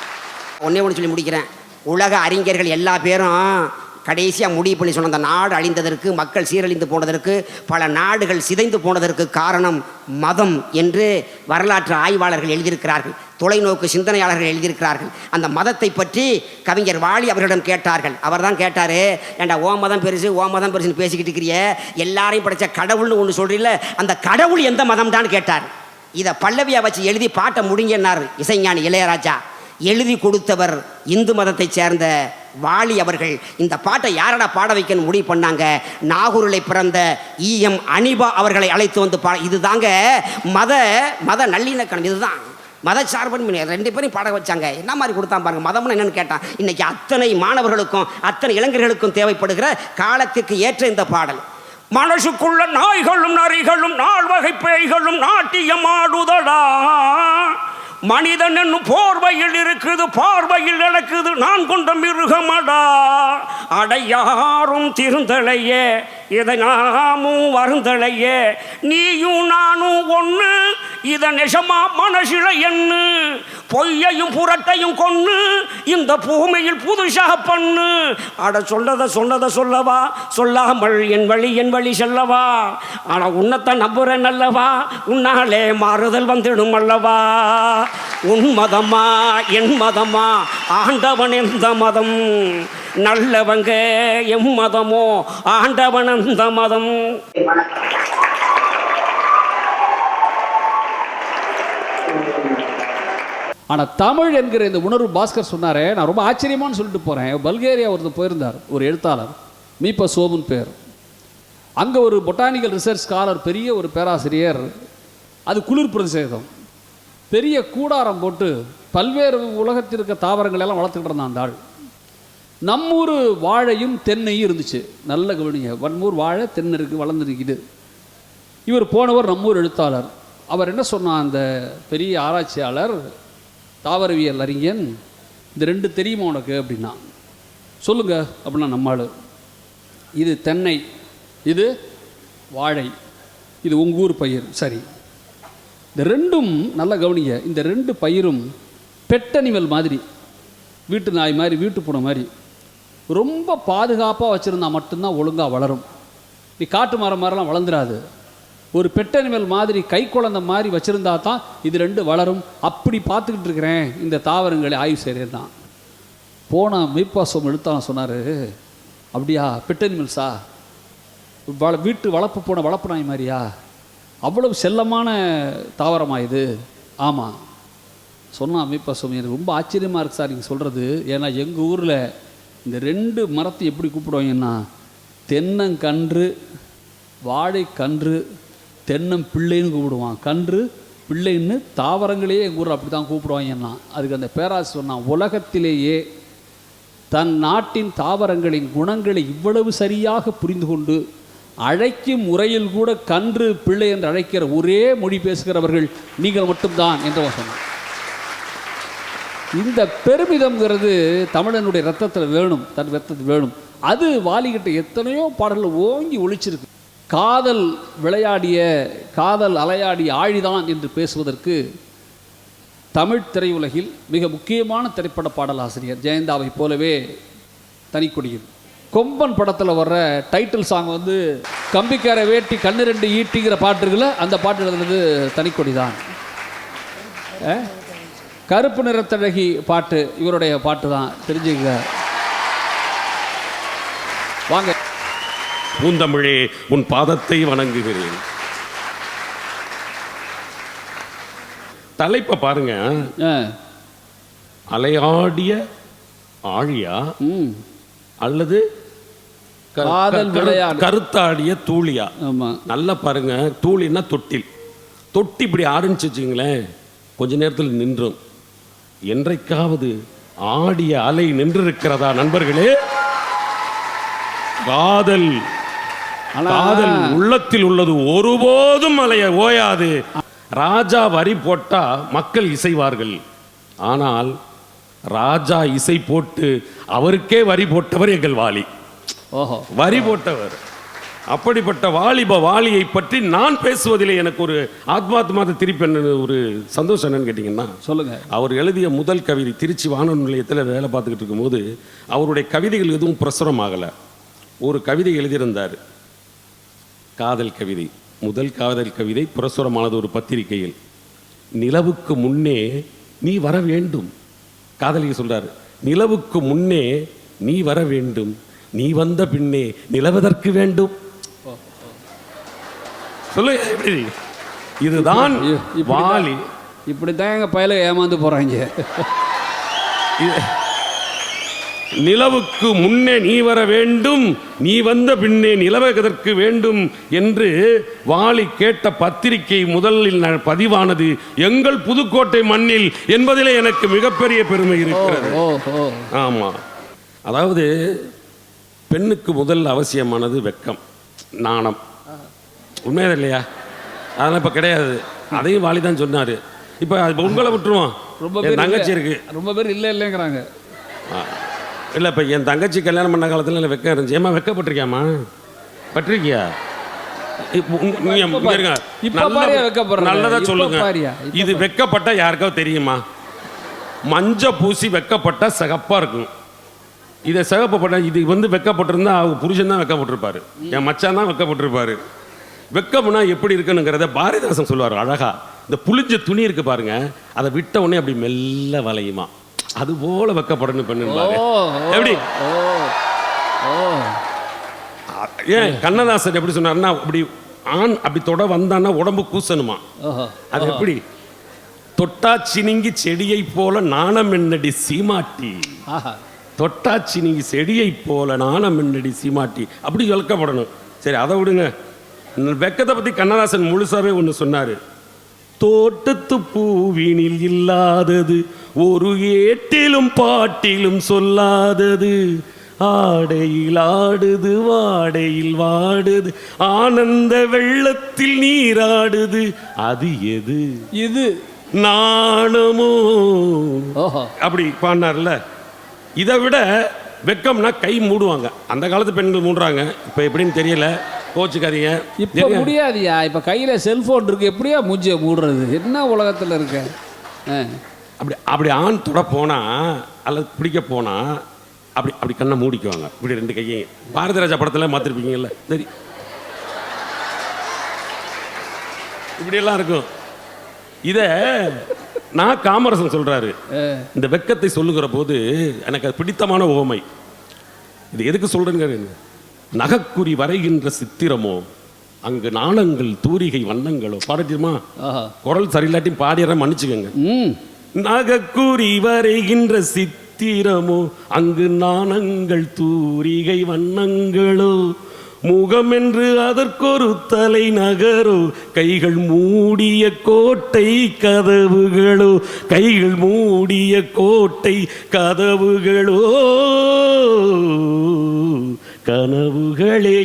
ஒன்னே ஒன்று சொல்லி முடிக்கிறேன். உலக அறிஞர்கள் எல்லா பேரும் கடைசியாக முடிவு பண்ணி சொன்ன, அந்த நாடு அழிந்ததற்கு, மக்கள் சீரழிந்து போனதற்கு, பல நாடுகள் சிதைந்து போனதற்கு காரணம் மதம் என்று வரலாற்று ஆய்வாளர்கள் எழுதியிருக்கிறார்கள், தொலைநோக்கு சிந்தனையாளர்கள் எழுதியிருக்கிறார்கள். அந்த மதத்தை பற்றி கவிஞர் வாலி அவர்களிடம் கேட்டார்கள். அவர் தான் கேட்டார், ஏண்டா ஓ மதம் பெருசு ஓ மதம் பெருசுன்னு பேசிக்கிட்டு இருக்கிறிய, எல்லாரையும் படைச்ச கடவுள்னு ஒன்று சொல்கிறீல்ல, அந்த கடவுள் எந்த மதம்டான்னு கேட்டார். இதை பல்லவியாக வச்சு எழுதி பாட்டை முடிங்கன்னார் இசைஞானி இளையராஜா. எழுதி கொடுத்தவர் இந்து மதத்தை சேர்ந்த வாலி அவர்கள். இந்த பாட்டை யாரடா பாட வைக்கணும் முடிவு பண்ணாங்க? நாகூரில் பிறந்த EM அனிபா அவர்களை அழைத்து வந்து இதுதாங்க மத நல்லிணக்கம், இதுதான் மதச்சார்பன். 2 பேரையும் பாட வச்சாங்க. என்ன மாதிரி கொடுத்தான் பாருங்க. மதம்னு என்னன்னு கேட்டான். இன்னைக்கு அத்தனை மாணவர்களுக்கும் அத்தனை இளைஞர்களுக்கும் தேவைப்படுகிற காலத்திற்கு ஏற்ற இந்த பாடல். மனசுக்குள்ள நாய்களும் நரிகளும் 4 வகை பேய்களும் நாட்டியம் ஆடுதடா, மனிதன் என்னும் போர்வையில் இருக்குது, பார்வையில் நடக்குது, நான் கொண்ட மிருகமடா, அடையாரும் திருந்தலையே, இதை நாமும் வருந்தலையே, நீயும் நானும் ஒன்று, இதை நெசமா மனசில எண்ணு, பொய்யையும் புரட்டையும் கொன்னு இந்த பூமியில் புதுசாக பண்ணு, அட சொன்னதை சொல்லவா, சொல்லாமல் என் வழி செல்லவா, ஆனா உன்னைத்தான் நம்புறேன் அல்லவா, உன்னாலே மாறுதல் வந்துடும் அல்லவா, உன் மதமா என் மதமா, ஆண்டவன் எந்த மதம், நல்லவங்க எம் மதமோ, ஆண்டவன் எந்த மதம். ஆனால் தமிழ் என்கிற இந்த உணர்வு பாஸ்கர் சொன்னாரே, நான் ரொம்ப ஆச்சரியமானு சொல்லிட்டு போகிறேன். பல்கேரியா ஒருத்தர் போயிருந்தார், ஒரு எழுத்தாளர், மீபா சோபுன் பேர். அங்கே ஒரு பொட்டானிக்கல் ரிசர்ச் ஸ்காலர், பெரிய ஒரு பேராசிரியர், அது குளிர் பிரதேசம், பெரிய கூடாரம் போட்டு பல்வேறு உலகத்தில் இருக்க தாவரங்களெல்லாம் வளர்த்துக்கிட்டு இருந்தான் அந்த ஆள். நம்மூர் வாழையும் தென்னையும் இருந்துச்சு. நல்ல கவனிங்க, வன்மூர் வாழை தென்னை இருக்குது, வளர்ந்துருக்குது. இவர் போனவர் நம்மூர் எழுத்தாளர். அவர் என்ன சொன்னான், அந்த பெரிய ஆராய்ச்சியாளர், தாவரவியல் அறிஞன், இந்த 2 தெரியுமா உனக்கு அப்படின்னா, சொல்லுங்க அப்படின்னா, நம்மாள், இது தென்னை, இது வாழை, இது உங்கள் ஊர் பயிர். சரி, இந்த 2ம் நல்ல கவனிங்க, இந்த 2 பயிரும் பெட்டனிமல் மாதிரி, வீட்டு நாய் மாதிரி, வீட்டு பூனை மாதிரி ரொம்ப பாதுகாப்பாக வச்சுருந்தா மட்டும்தான் ஒழுங்காக வளரும். நீ காட்டு மரம் மாதிரிலாம் வளர்ந்துடாது. ஒரு பெட்டனிமல் மாதிரி, கை குழந்தை மாதிரி வச்சுருந்தா தான் இது 2 வளரும். அப்படி பார்த்துக்கிட்டு இருக்கிறேன், இந்த தாவரங்களை ஆய்வு செய்கிறேன் தான். போனால் மீப்பாசம் எழுத்தாளன் சொன்னார், அப்படியா பெட்டனிமல்ஸா, வீட்டு வளர்ப்பு போன வளர்ப்பு நாய் மாதிரியா, அவ்வளவு செல்லமான தாவரமாக இது? ஆமாம். சொன்னான் அமைப்பா சுவாமி, எனக்கு ரொம்ப ஆச்சரியமாக இருக்குது சார் நீங்கள் சொல்கிறது. ஏன்னா எங்கள் ஊரில் இந்த 2 மரத்தை எப்படி கூப்பிடுவாங்கன்னா, தென்னங்கன்று, வாழைக்கன்று, தென்னம்பிள்ளைன்னு கூப்பிடுவான். கன்று பிள்ளைன்னு தாவரங்களையே எங்கள் ஊரில் அப்படி தான் கூப்பிடுவாங்கன்னா. அதுக்கு அந்த பேராசிரியர் சொன்னான், உலகத்திலேயே தன் நாட்டின் தாவரங்களின் குணங்களை இவ்வளவு சரியாக புரிந்து கொண்டு அழைக்கும் முறையில் கூட கன்று பிள்ளை என்று அழைக்கிற ஒரே மொழி பேசுகிறவர்கள் நீங்கள் மட்டும்தான் என்று சொன்னான். இந்த பெருமிதம்ங்கிறது தமிழனுடைய ரத்தத்தில் வேணும், தன் ரத்தத்தில் வேணும். அது வாலிகிட்ட எத்தனையோ பாடல்கள் ஓங்கி ஒழிச்சிருக்கு. காதல் விளையாடிய, காதல் அலையாடிய ஆழிதான் என்று பேசுவதற்கு தமிழ் திரையுலகில் மிக முக்கியமான திரைப்பட பாடலாசிரியர் ஜெயந்தாவை போலவே தனிக்கொடியில். கொம்பன் படத்தில் வர்ற டைட்டில் சாங் வந்து கம்பிக்கார வேட்டி கண்ணு 2 ஈட்டிங்கிற பாட்டு இருக்குல்ல, அந்த பாட்டு எழுதுனது தனிக்கொடி தான். கருப்பு நிறத்தழகி பாட்டு இவருடைய பாட்டு தான், தெரிஞ்சுக்க. வாங்க. பூந்தமிழே, உன் பாதத்தை வணங்குகிறேன். தலைப்பை பாருங்க. அலையாடிய ஆழியா அல்லது காதல் விளையாடு, கருத்தாடிய தூளியா? ஆமா, நல்லா பாருங்க. தூளின்னா தொட்டில். தொட்டி இப்படி ஆரம்பிச்சு வச்சுங்களேன், கொஞ்ச நேரத்தில் நின்றும். என்றைக்காவது ஆடிய அலை நின்றிருக்கிறதா நண்பர்களே? காதல் காதல் உள்ளத்தில் உள்ளது, ஒருபோதும் அலைய ஓயாது. ராஜா வரி போட்டா மக்கள் இசைவார்கள். ஆனால் ராஜா இசை போட்டு அவருக்கே வரி போட்டவர் எங்கள் வாலி. வரி போட்டவர். அப்படிப்பட்ட வாலியை பற்றி நான் பேசுவதிலே எனக்கு ஒரு ஆத்மாத்மாத திருப்பி ஒரு சந்தோஷம் என்னன்னு கேட்டீங்கன்னா, சொல்லுங்க. அவர் எழுதிய முதல் கவிதை, திருச்சி வானொலி நிலையத்தில் வேலை பார்த்துக்கிட்டு இருக்கும்போது அவருடைய கவிதைகள் எதுவும் பிரசுரம் ஆகலை. ஒரு கவிதை எழுதியிருந்தார், காதல் கவிதை. முதல் காதல் கவிதை பிரசுரமானது ஒரு பத்திரிகையில். நிலவுக்கு முன்னே நீ வர வேண்டும். காதலியை சொல்றாரு, நிலவுக்கு முன்னே நீ வர வேண்டும், நீ வந்த பின்னே நிலவதற்கு வேண்டும். சொல்லு, எப்படி? இதுதான் வாலி. இப்படித்தான் எங்க பையல ஏமாந்து போறாங்க. நிலவுக்கு முன்னே நீ வர வேண்டும், நீ வந்த பின்னே நிலவதற்கு வேண்டும் என்று வாலி கேட்ட பத்திரிகை முதலில் பதிவானது எங்கள் புதுக்கோட்டை மண்ணில் என்பதிலே எனக்கு மிகப்பெரிய பெருமை இருக்கிறது. ஆமா, அதாவது பெண்ணுக்கு முதல் அவசியமானது வெட்கம், நாணம். உண்மையா இல்லையா? அதெல்லாம் இப்ப கிடையாது. அதையும் வாலி தான் சொன்னாரு. இப்ப உங்களை விட்டுருவோம். ரொம்ப பேர் தங்கச்சி இருக்கு, ரொம்ப பேர் இல்லைங்கிறாங்க. இல்லை, இப்போ என் தங்கச்சி கல்யாணம் பண்ண காலத்தில் இல்லை வெக்கம் இருந்துச்சு. ஏமா வெக்கப்பட்டிருக்கியாமா? பட்டிருக்கியா? நல்லதா சொல்லுங்க. இது வெக்கப்பட்டா யாருக்காவது தெரியுமா? மஞ்ச பூசி வெக்கப்பட்டா சிகப்பா இருக்கும். இதை சிகப்பப்பட்ட இது வந்து வெக்கப்பட்டிருந்தா அவங்க புருஷன் தான் வெக்கப்பட்டிருப்பாரு, என் மச்சான் தான் வெக்கப்பட்டிருப்பாரு. வெக்கம்னா எப்படி இருக்குனுங்கிறத பாரதிதாசன் சொல்லுவார் அழகா. இந்த புளிஞ்ச துணி இருக்கு பாருங்க, அதை விட்ட உடனே அப்படி மெல்ல வளையுமா, அது போல வெக்கப்படணும் பெண்ணுபாரு. எப்படி? ஏன் கண்ணதாசன் எப்படி சொன்னார்னா, அப்படி ஆண் அப்படி தொட வந்தான்னா உடம்பு கூசணுமா. அது எப்படி? தொட்டா சினிங்கி செடியை போல நாணம் என்னடி சீமாட்டி, தொட்டா சினிங்கி செடியை போல நாணம் என்னடி சீமாட்டி, அப்படி வெக்கப்படணும். சரி, அதை விடுங்க. வெக்கத்தை பத்தி கண்ணதாசன் முழுசாவே ஒன்று சொன்னாரு. தோட்டத்து பூவினில் இல்லாதது, ஒரு ஏட்டிலும் பாட்டிலும் சொல்லாதது, ஆடையில் ஆடுது வாடையில் வாடுது, ஆனந்த வெள்ளத்தில் நீராடுது, அது எது? இது நாணமோ? அப்படி பாடினார்ல. இதை விட வெக்கம்னா கை மூடுவாங்க. அந்த காலத்து பெண்கள் மூடுறாங்க, இப்போ எப்படின்னு தெரியல, கோச்சுக்காதீங்க. இப்போ முடியாதியா, இப்போ கையில் செல்ஃபோன் இருக்கு, எப்படியா மூஞ்சியை மூடுறது? என்ன உலகத்தில் இருக்க? அப்படி அப்படி ஆண் தொட போனா அல்லது பிடிக்க போனா அப்படி அப்படி கண்ணை மூடிக்குவாங்க, இப்படி 2 கையையும். பாரதி ராஜா படத்தில் மாத்திருப்பீங்கல்ல, சரி, இப்படியெல்லாம் இருக்கும். இதை நான் காமரசன் சொல்றாரு. இந்த வெக்கத்தை சொல்லுகிற போது எனக்கு அது பிடித்தமான ஓமை. இது எதுக்கு சொல்றேங்க? நகக்குறி வரைகின்ற சித்திரமோ, அங்கு நாணங்கள் தூரிகை வண்ணங்களோ. பாடட்டுமா? குரல் சரியில்லாட்டி பாடிற மன்னிச்சுக்கோங்க. நகக்கூறி வரைகின்ற சித்திரமோ, அங்கு நாணங்கள் தூரிகை வண்ணங்களோ, முகம் என்று அதற்கொரு தலை நகரோ, கைகள் மூடிய கோட்டை கதவுகளோ, கைகள் மூடிய கோட்டை கதவுகளோ, கனவுகளே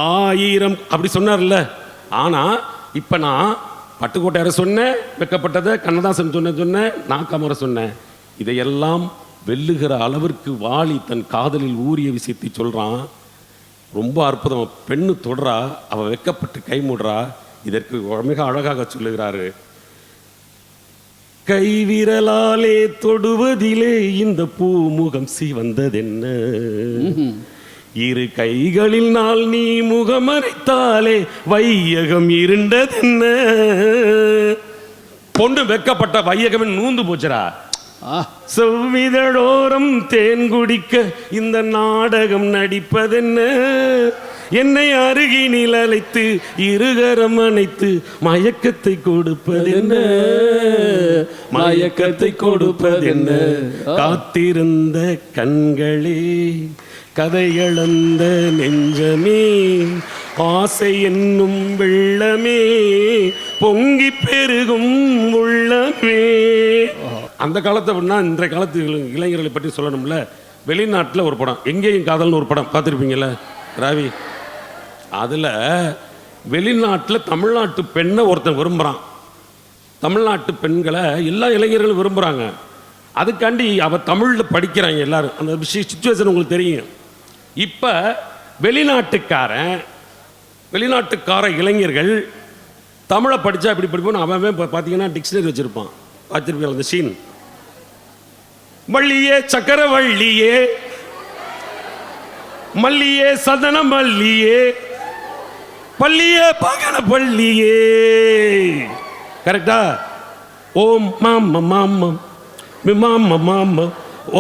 ஆயிரம் அப்படி சொன்னார்ல. ஆனா இப்ப நான் பட்டுக்கோட்டையார சொன்னேன், வெக்கப்பட்டதை கண்ணதாசன் சொன்னேன், நாக்காமர சொன்னேன். இதையெல்லாம் வெல்லுகிற அளவிற்கு வாலி தன் காதலில் ஊறிய விஷயத்தை சொல்றான். ரொம்ப அற்புதம். பெண்ணு தொடரா, அவ வெக்கப்பட்டு கை மூடுறா. இதற்கு மிக அழகாக சொல்லுகிறாரு. கைவிரலாலே தொடுவதிலே இந்த பூமுகம் சிவந்ததென்ன, இரு கைகளில் நாள் நீ முகமறைத்தாலே வையகம் இருண்டதென்ன. பொண்ணு வெக்கப்பட்ட வையகமே நூந்து போச்சுரா. செவ்விதழோரம் தேன் குடிக்க இந்த நாடகம் நடிப்பதென்ன, என்னை அருகினில் அழைத்து இருகரம் அணைத்து மயக்கத்தை கொடுப்பதென்ன, மயக்கத்தை கொடுப்பதென்ன. காத்திருந்த கண்களே, கதையளந்த நெஞ்சமே, ஆசை என்னும் வெள்ளமே, பொங்கி பெருகும் உள்ளமே. அந்த காலத்தை விடனா இன்றைய காலத்து இளைஞர்களை பற்றி சொல்லணும்ல. வெளிநாட்டில் ஒரு படம் எங்கேயும் காதல்னு ஒரு படம் பார்த்துருப்பீங்கல்ல ராவி. அதில் வெளிநாட்டில் தமிழ்நாட்டு பெண்ணை ஒருத்தன் விரும்புகிறான். தமிழ்நாட்டு பெண்களை எல்லா இளைஞர்களும் விரும்புகிறாங்க. அதுக்காண்டி அவள் தமிழில் படிக்கிறாங்க எல்லாரும். அந்த சிச்சுவேஷன் உங்களுக்கு தெரியும். இப்போ வெளிநாட்டுக்கார இளைஞர்கள் தமிழை படித்தா எப்படி படிப்போம். அவன் பார்த்தீங்கன்னா டிக்ஷனரி வச்சுருப்பான். பார்த்துருப்பீங்க அந்த சீன். வள்ளியே சக்கரவள்ளியே, மல்லியே சதன மல்லியே, பள்ளியே பகன பள்ளியே. கரெக்டா? ஓம் மாம மாமம் மாம மாம,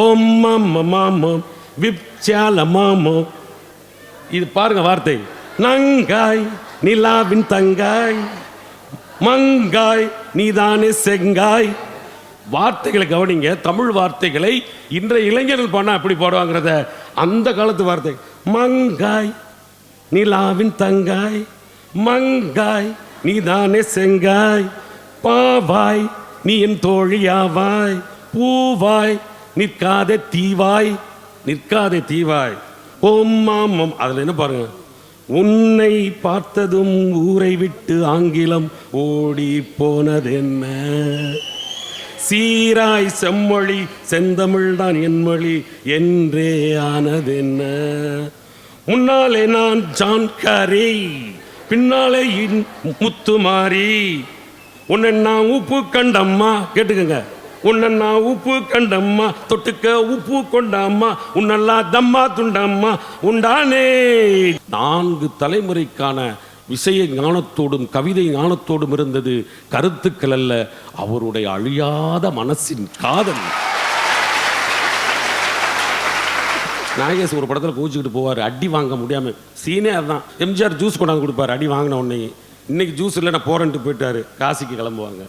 ஓம் மாம மாமம் விப்சால மாமம். இது பாருங்க வார்த்தை. நங்காய் நிலாவின் தங்காய், மங்காய் நீதானே செங்காய். வார்த்தைகளை கவனிங்க. தமிழ் வார்த்தைகளை இன்றைய இளைஞர்கள் பண்ணா எப்படி பாடுவாங்கிறத. அந்த காலத்து வார்த்தை. மங்காய் நிலாவின் தங்காய், மங்காய் நீதானே செங்காய், பாவாய் நீ என் தோழியாவாய், பூவாய் நிற்காதே தீவாய், நிற்காதே தீவாய். ஓம் மாமம். அதில் என்ன பாருங்க. உன்னை பார்த்ததும் ஊரை விட்டு ஆங்கிலம் ஓடி போனதென்ன, சீராய் செம்மொழி செந்தமிழ்தான் என் மொழி என்றே ஆனதென்ன. முன்னாலே நான் ஜான்காரி, பின்னாலே முத்துமாரி, உன்னை நான் உப்பு கண்டம்மா. கேட்டுக்கங்க. உன்னை நான் உப்பு கண்டம்மா, தொட்டுக்க உப்பு கொண்டம்மா, உன்னெல்லாம் தம்மா துண்டம்மா உண்டானே. 4 தலைமுறைக்கான விஷய ஞானத்தோடும் கவிதை ஞானத்தோடும் இருந்தது. கருத்துக்கள் அல்ல, அவருடைய அழியாத மனசின் காதல். நாகேஷ் ஒரு படத்தில் கோச்சிக்கிட்டு போவார், அடி வாங்க முடியாம. சீனே அதுதான். எம்ஜிஆர் ஜூஸ் கொண்டாந்து கொடுப்பாரு அடி வாங்கின உடனே. இன்னைக்கு ஜூஸ் இல்லை நான் போறேன்ட்டு போயிட்டாரு, காசிக்கு கிளம்புவாங்க.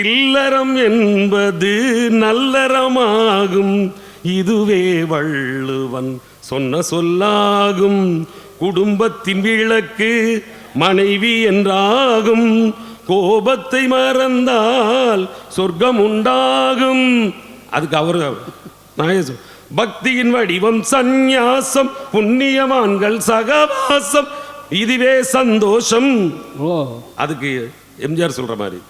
இல்லறம் என்பது நல்லறமாகும், இதுவே வள்ளுவன் சொன்ன சொல்லாகும். குடும்பத்தின் விளக்கு மனைவி என்றாகும், கோபத்தை மறந்தால் சொர்க்கம் உண்டாகும். அதுக்கு அவரு நாகேஷ், பக்தியின் வடிவம் சந்நியாசம், புண்ணியவான்கள் சகவாசம், இதுவே சந்தோஷம். அதுக்கு எம்ஜிஆர் சொல்ற மாதிரி,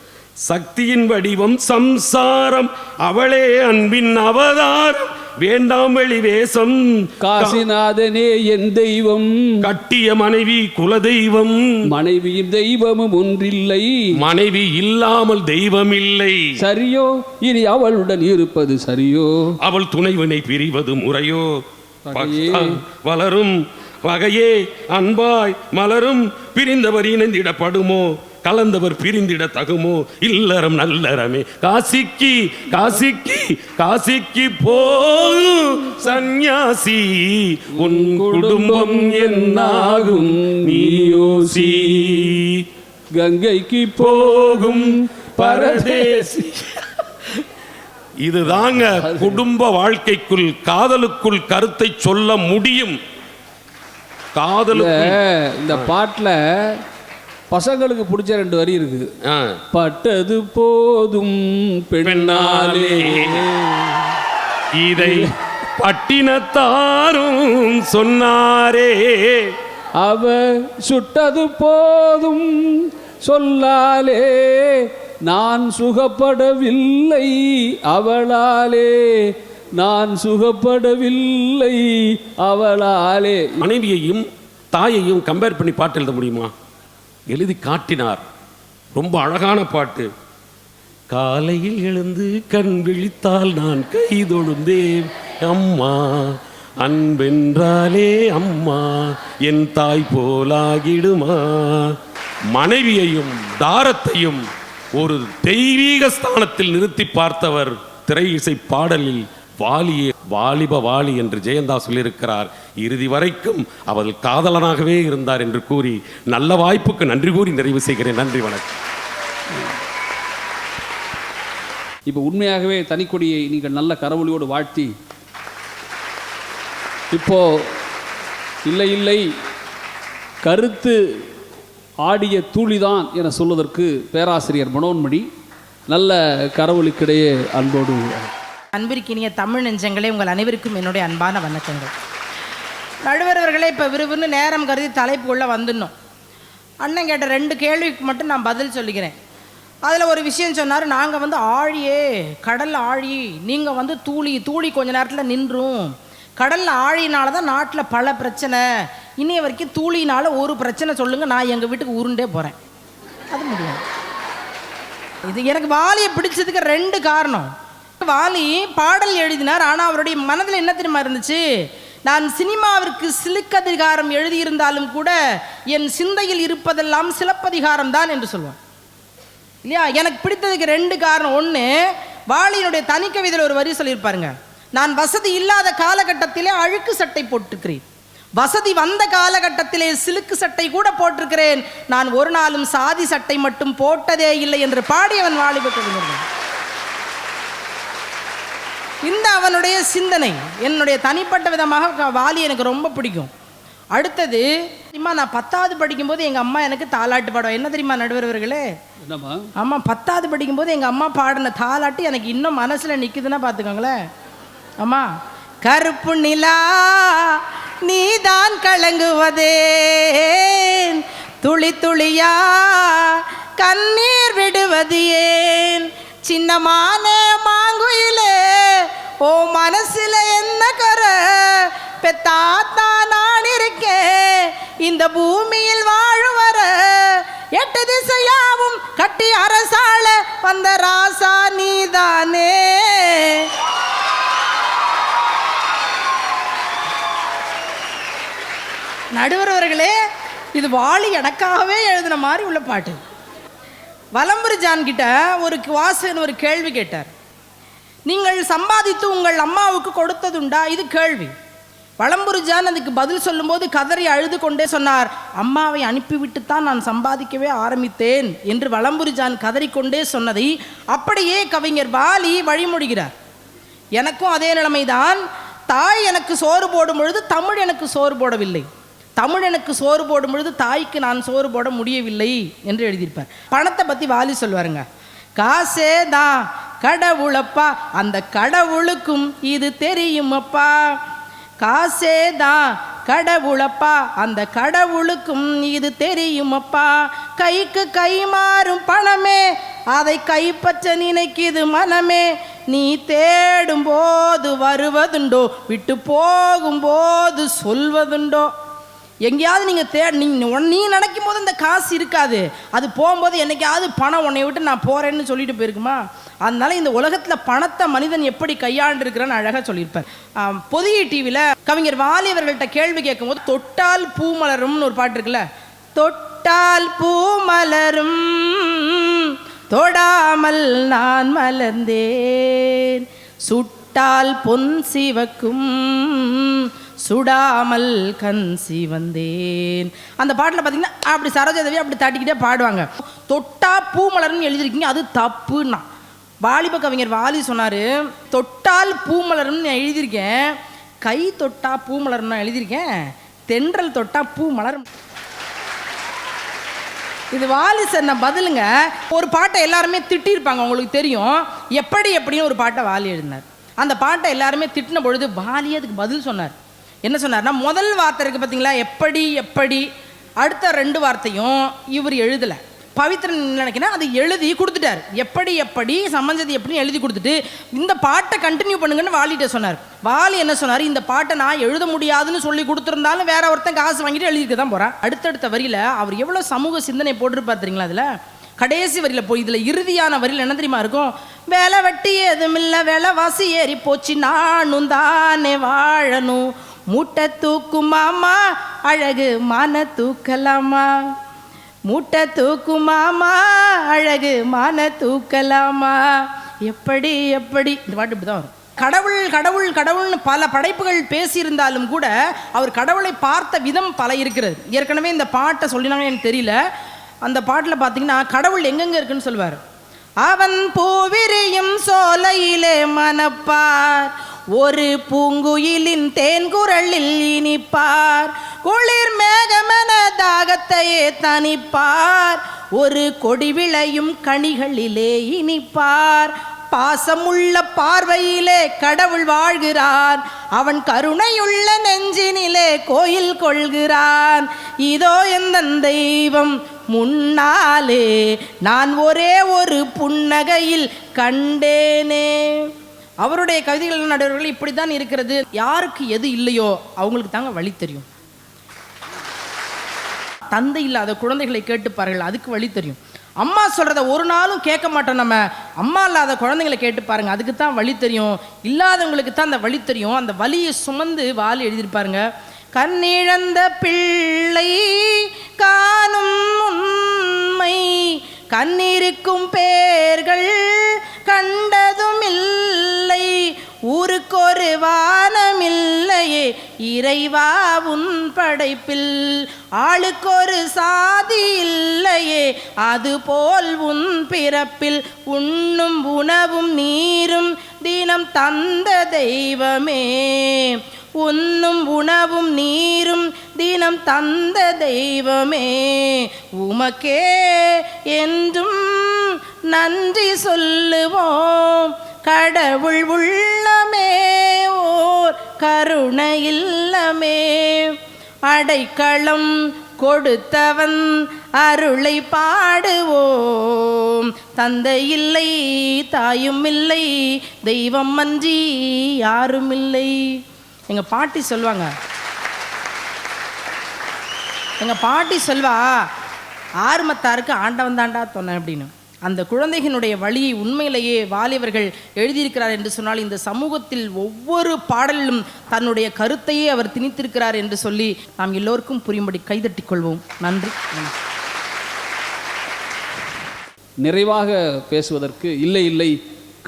சக்தியின் வடிவம் சம்சாரம், அவளே அன்பின் அவதாரம், வேண்டாம் வெளிவேசம். காசிநாதனே என் தெய்வம், கட்டிய மனைவி குலதெய்வம், மனைவியும் தெய்வமும் ஒன்றில்லை, மனைவி இல்லாமல் தெய்வம் இல்லை. சரியோ இனி அவளுடன் இருப்பது சரியோ, அவள் துணைவனை பிரிவது முறையோ. வளரும் வகையே அன்பாய் மலரும், பிரிந்தவர் இணைந்திடப்படுமோ, கலந்தவர் பிரிந்திட தகுமோ. இல்லறம் நல்லறமே காசிக்கு காசிக்கு காசிக்கு போகும் சந்நியாசி, உன் குடும்பம் என்னாகும் நீயோசி. கங்கைக்கு போகும் பரதேசி. இதுதாங்க குடும்ப வாழ்க்கைக்குள் காதலுக்குள் கருத்தை சொல்ல முடியும். காதலுக்கு இந்த பாட்டுல பசங்களுக்கு பிடிச்ச 2 வரி இருக்கு. பட்டது போதும் பெண்ணாலே, இதை பட்டினத்தாரும் சொன்னாரே, அவ சுட்டது போதும் சொல்லாலே, நான் சுகப்படவில்லை அவளாலே, நான் சுகப்படவில்லை அவளாலே. மனைவியையும் தாயையும் கம்பேர் பண்ணி பாட்டு எழுத முடியுமா? எழுதி காட்டினார். ரொம்ப அழகான பாட்டு. காலையில் எழுந்து கண் விழித்தால் நான் கைதொழுந்தேன் அம்மா, அன்பென்றாலே அம்மா என் தாய் போலாகிடுமா. மனைவியையும் தாரத்தையும் ஒரு தெய்வீக ஸ்தானத்தில் நிறுத்தி பார்த்தவர் திரை இசை பாடலில் வாலியே. வாலிப வாலி என்று ஜெயந்தா சொல்லியிருக்கிறார். இறுதி வரைக்கும் அவள் காதலனாகவே இருந்தார் என்று கூறி நல்ல வாய்ப்புக்கு நன்றி கூறி நிறைவு செய்கிறேன். நன்றி, வணக்கம். இப்போ உண்மையாகவே தனிக்கொடியை நீங்கள் நல்ல கரவொலியோடு வாழ்த்தி, இப்போ இல்லை இல்லை கருத்து ஆடிய தூளிதான் என சொல்வதற்கு பேராசிரியர் மனோன்மணி நல்ல கரவொலிக்கிடையே அன்போடு. அன்பிற்கினிய தமிழ் நெஞ்சங்களே, உங்கள் அனைவருக்கும் என்னுடைய அன்பான வணக்கங்கள். நடுவர்களே, இப்போ விறுவிறுன்னு நேரம் கருதி தலைப்புக்குள்ளே வந்துடணும். அண்ணன் கேட்ட 2 கேள்விக்கு மட்டும் நான் பதில் சொல்லிக்கிறேன். அதில் ஒரு விஷயம் சொன்னார், நாங்கள் ஆழியே, கடல் ஆழி, நீங்கள் தூளி, தூளி கொஞ்ச நேரத்தில் நின்றும். கடலில் ஆழினால தான் நாட்டில் பல பிரச்சனை. இன்னைய வரைக்கும் தூளினால் ஒரு பிரச்சனை சொல்லுங்கள், நான் எங்கள் வீட்டுக்கு உருண்டே போகிறேன். அது முடியும். இது எனக்கு வாலியை பிடிச்சதுக்கு 2 காரணம். வாலி பாடல் எழுதினார், ஆனால் அவருடைய மனதில் என்ன தெரியுமா இருந்துச்சு? நான் சினிமாவிற்கு சிலுக்கதிகாரம் எழுதியிருந்தாலும் கூட என் சிந்தையில் இருப்பதெல்லாம் சிலப்பதிகாரம் தான் என்று சொல்லுவான் இல்லையா? எனக்கு பிடித்ததுக்கு 2 காரணம். 1, வாலியினுடைய தனிக்கவிதையில் ஒரு வரி சொல்லியிருப்பாருங்க, நான் வசதி இல்லாத காலகட்டத்திலே அழுக்கு சட்டை போட்டிருக்கிறேன், வசதி வந்த காலகட்டத்திலே சிலுக்கு சட்டை கூட போட்டிருக்கிறேன், நான் ஒரு நாளும் சாதி சட்டை மட்டும் போட்டதே இல்லை என்று பாடியவன் வாலிப கவிஞர். இந்த அவனுடைய சிந்தனை என்னுடைய தனிப்பட்ட விதமாக வாலி எனக்கு ரொம்ப பிடிக்கும். அடுத்தது தெரியுமா, நான் 10வது படிக்கும்போது எங்கள் அம்மா எனக்கு தாலாட்டு பாடம். என்ன தெரியுமா நடுவர்களே? ஆமாம், 10வது படிக்கும்போது எங்கள் அம்மா பாடின தாலாட்டு எனக்கு இன்னும் மனசில் நிற்குதுன்னா பார்த்துக்கோங்களேன். அம்மா, கருப்பு நிலா நீதான் கலங்குவதேன், துளி துளியா கண்ணீர் விடுவது ஏன், சின்னமான மாங்குயிலே ஓ மனசுல என்ன கரை, பெத்தாத்தா நான் இருக்கேன் இந்த பூமியில் வாழுவர, 8 திசையாவும் கட்டி அரசாள வந்த ராசா நீதானே. நடுவர்களே, இது வாலி எனக்காகவே எழுதின மாதிரி உள்ள பாட்டு. வலம்புரி ஜான் கிட்ட ஒரு வாசகன் ஒரு கேள்வி கேட்டார், நீங்கள் சம்பாதித்து உங்கள் அம்மாவுக்கு கொடுத்ததுண்டா? இது கேள்வி. வலம்புரி ஜான் அதுக்கு பதில் சொல்லும்போது கதறி அழுது கொண்டே சொன்னார், அம்மாவை அனுப்பிவிட்டுத்தான் நான் சம்பாதிக்கவே ஆரம்பித்தேன் என்று வலம்புரி ஜான் கதறிக்கொண்டே சொன்னதை அப்படியே கவிஞர் வாலி வழிமொழிகிறார். எனக்கும் அதே நிலைமைதான். தாய் எனக்கு சோறு போடும் பொழுது தமிழ் எனக்கு சோறு போடவில்லை, தமிழ் எனக்கு சோறு போடும் பொழுது தாய்க்கு நான் சோறு போட முடியவில்லை என்று எழுதியிருப்பார். பணத்தை பற்றி வாலி சொல்வாருங்க, காசே தான் கடவுளப்பா, அந்த கடவுளுக்கும் இது தெரியுமப்பா, காசே தான் கடவுளப்பா, அந்த கடவுளுக்கும் இது தெரியுமப்பா, கைக்கு கை மாறும் பணமே அதை கைப்பற்ற நினைக்குது மனமே, நீ தேடும் போது வருவதுண்டோ விட்டு போகும்போது சொல்வதுண்டோ. எங்கேயாவது நீங்கள் நீ நினைக்கும் போது இந்த காசு இருக்காது, அது போகும்போது என்னைக்காவது பணம் உன்னை விட்டு நான் போகிறேன்னு சொல்லிட்டு போயிருக்குமா? அதனால இந்த உலகத்தில் பணத்தை மனிதன் எப்படி கையாண்டிருக்கிறான்னு அழகாக சொல்லியிருப்பார். பொதிகை டிவியில் கவிஞர் வாலி அவர்கள்ட்ட கேள்வி கேட்கும்போது, தொட்டால் பூ மலரும்னு ஒரு பாட்டு இருக்குல்ல, தொட்டால் பூ மலரும் தொடாமல் நான் மலர்ந்தேன், சுட்டால் பொன் சிவக்கும் சுடாமல் கண் சிவந்தேன். அந்த பாட்டில் பார்த்தீங்கன்னா அப்படி சரோஜாதேவி அப்படி தட்டிக்கிட்டே பாடுவாங்க. தொட்டா பூ மலர்னு எழுதியிருக்கீங்க, அது தப்புன்னா. வாலிப கவிஞர் வாலி சொன்னார், தொட்டால் பூமலர்னு நான் எழுதியிருக்கேன், கை தொட்டா பூமலர்னு நான் எழுதியிருக்கேன், தென்றல் தொட்டா பூ மலரும். இது வாலி சார் நான் பதிலுங்க. ஒரு பாட்டை எல்லாருமே திட்டிருப்பாங்க, உங்களுக்கு தெரியும். எப்படி எப்படின்னு ஒரு பாட்டை வாலி எழுதினார். அந்த பாட்டை எல்லாருமே திட்டின பொழுது வாலி அதுக்கு பதில் சொன்னார். என்ன சொன்னார்னா, முதல் வார்த்தை இருக்குது பார்த்தீங்களா, எப்படி எப்படி, அடுத்த 2 வார்த்தையும் இவர் எழுதலை. பவித்ரன் நினைக்கிறேன் அதை எழுதி கொடுத்துட்டார். எப்படி எப்படி சமஞ்சது எப்படின்னு எழுதி கொடுத்துட்டு இந்த பாட்டை கண்டினியூ பண்ணுங்கன்னு வாலிகிட்ட சொன்னார். வாலி என்ன சொன்னார், இந்த பாட்டை நான் எழுத முடியாதுன்னு சொல்லி கொடுத்துருந்தாலும் வேற ஒருத்தன் காசு வாங்கிட்டு எழுதிக்க தான் போகிறான். அடுத்தடுத்த வரியில் அவர் எவ்வளோ சமூக சிந்தனை போட்டிருப்பார் தெரியுங்களா. அதில் கடைசி வரியில் போய் இதில் இறுதியான வரியில் என்ன தெரியுமா இருக்கும், வேலை வட்டி ஏதுமில்லை, வேலை வாசி ஏறி போச்சு, நானும் தானே வாழணும், மூட்டை தூக்குமாமா அழகு மான தூக்கலாமா, மூட்டை தூக்குமாமா அழகு மான தூக்கலாமா, எப்படி எப்படி. இந்த பாட்டு இப்படி தான் வரும். கடவுள் கடவுள் கடவுள்னு பல படைப்புகள் பேசியிருந்தாலும் கூட அவர் கடவுளை பார்த்த விதம் பல இருக்கிறது. ஏற்கனவே இந்த பாட்டை சொல்லினாங்க எனக்கு தெரியல. அந்த பாட்டில் பார்த்தீங்கன்னா கடவுள் எங்கெங்கே இருக்குன்னு சொல்லுவார். அவன் பூவிரியும் சோலையிலே மனப்பார், ஒரு பூங்குயிலின் தேன்குரலில் இனிப்பார், குளிர் மேகமென தாகத்தையே தனிப்பார், ஒரு கொடி விளையும் கனிகளிலே இனிப்பார், பாசமுள்ள பார்வையிலே கடவுள் வாழ்கிறான், அவன் கருணையுள்ள நெஞ்சினிலே கோயில் கொள்கிறான், இதோ எந்த தெய்வம் முன்னாலே நான் ஒரே ஒரு புன்னகையில் கண்டேனே. அவருடைய கவிதைகள் நடுவர்கள் இப்படி தான் இருக்கிறது. யாருக்கு எது இல்லையோ அவங்களுக்கு தாங்க வழி தெரியும். தந்தை இல்லாத குழந்தைகளை கேட்டுப்பார்கள், அதுக்கு வழி தெரியும். அம்மா சொல்கிறத ஒரு நாளும் கேட்க மாட்டோம். நம்ம அம்மா இல்லாத குழந்தைங்களை கேட்டு பாருங்க, அதுக்கு தான் வழி தெரியும். இல்லாதவங்களுக்கு தான் அந்த வழி தெரியும். அந்த வலியை சுமந்து வாலி எழுதியிருப்பாருங்க. கண்ணிழந்த பிள்ளை காணும் உண்மை, கண்ணிருக்கும் பேர்கள் கண்டதும் இல்லை, ஊருக்கொரு வானமில்லையே இறைவா உன் படைப்பில், ஆளுக்கொரு சாதி இல்லையே அதுபோல் உன் பிறப்பில், உண்ணும் உணவும் நீரும் தினம் தந்த தெய்வமே, உண்ணும் உணவும் நீரும் தினம் தந்த தெய்வமே, உமக்கே என்றும் நன்றி சொல்லுவோம், கடவுள் உள்ளமே ஓர் கருணை இல்லமே, அடைக்கலம் கொடுத்தவன் அருளை பாடுவோம், தந்தை இல்லை தாயும் இல்லை தெய்வம் அன்றி யாரும் இல்லை. எங்க பாட்டி சொல்வாங்க, எங்க பாட்டி சொல்வா, ஆர்மத்தாருக்கு ஆண்டவன் தாண்டா சொன்னேன் அப்படின்னு. அந்த குழந்தைகளுடைய வழியை உண்மையிலேயே வாலிபர்கள் எழுதியிருக்கிறார் என்று சொன்னால், இந்த சமூகத்தில் ஒவ்வொரு பாடலிலும் தன்னுடைய கருத்தையே அவர் திணித்திருக்கிறார் என்று சொல்லி நாம் எல்லோருக்கும் புரியும்படி கைதட்டிக் கொள்வோம். நன்றி. நிறைவாக பேசுவதற்கு இல்லை இல்லை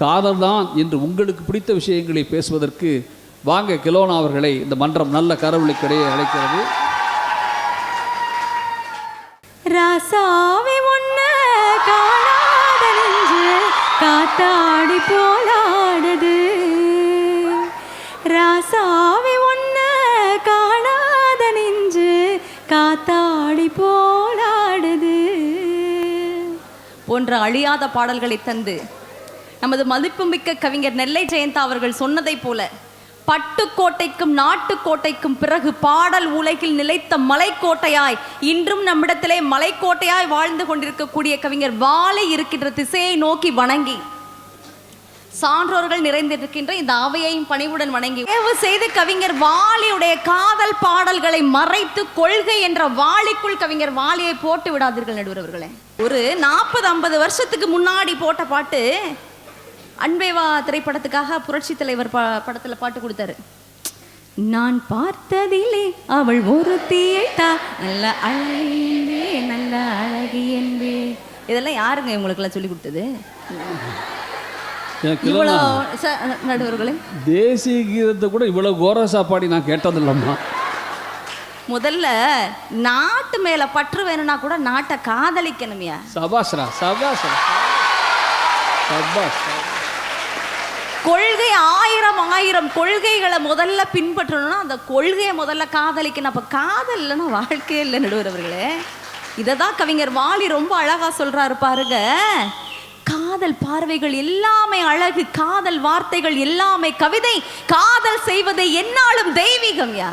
காதல் தான் என்று உங்களுக்கு பிடித்த விஷயங்களை பேசுவதற்கு வாங்க கிலோனா அவர்களை இந்த மன்றம் நல்ல கரவொலிக்கிடையே அழைக்கிறது. ராசாவே ஒன்ன காணாத நெஞ்சு காத்தாடி போலாடுது, ராசாவே ஒன்ன காணாத நெஞ்சு காத்தாடி போலாடுது போன்ற அழியாத பாடல்களை தந்து நமது மதிப்புமிக்க கவிஞர் நெல்லை ஜெயந்தா அவர்கள் சொன்னதைப் போல, பட்டுக்கோட்டைக்கும் நாட்டுக்கோட்டைக்கும் பிறகு பாடல் உலகில் நிலைத்த மலைக்கோட்டையாய் இன்றும் நம்மிடத்திலே மலைக்கோட்டையாய் வாழ்ந்து கொண்டிருக்கக்கூடிய கவிஞர் வாலி இருக்கின்ற திசையை நோக்கி வணங்கி, சான்றோர்கள் நிறைந்திருக்கின்ற இந்த அவையையும் பணிவுடன் வணங்கி, தயவு செய்து கவிஞர் வாலியுடைய காதல் பாடல்களை மறைத்து கொள்கை என்ற வாளிக்குள் கவிஞர் வாலியை போட்டு விடாதீர்கள் நடுவர்களே. ஒரு 40-50 வருஷத்துக்கு முன்னாடி போட்ட பாட்டு அன்பேவா திரைப்படத்துக்காக புரட்சி தலைவர் படத்துல பாட்டு கொடுத்தாரு. நான் பார்த்ததிலே அவள் ஒரு தீட்டா நல்ல அழகியே நல்ல அழகி என்பே. இதெல்லாம் யாருங்க இவங்களுக்கெல்லாம் சொல்லி கொடுத்தது? நடுவர்களே, தேசிய கீதத்தை கூட இவ்வளவு கோர சாப்பாடி நான் கேட்டதில்லம்மா. முதல்ல நாட்டு மேல பற்று வேணும்னா கூட நாட்டை காதலிக்கணுமியா. சபாஸ்ரா சபாஸ்ரா. கொள்கை ஆயிரம் கொள்கைகளை முதல்ல பின்பற்றணும்னா அந்த கொள்கையை முதல்ல காதலிக்கணும். அப்ப காதல் இல்லைன்னா வாழ்க்கையே இல்லை நடுவர் அவர்களே. இதை தான் கவிஞர் வாலி ரொம்ப அழகா சொல்றாரு பாருங்க. காதல் பார்வைகள் எல்லாமே அழகு, காதல் வார்த்தைகள் எல்லாமே கவிதை, காதல் செய்வது என்னாலும் தெய்வீகம். யா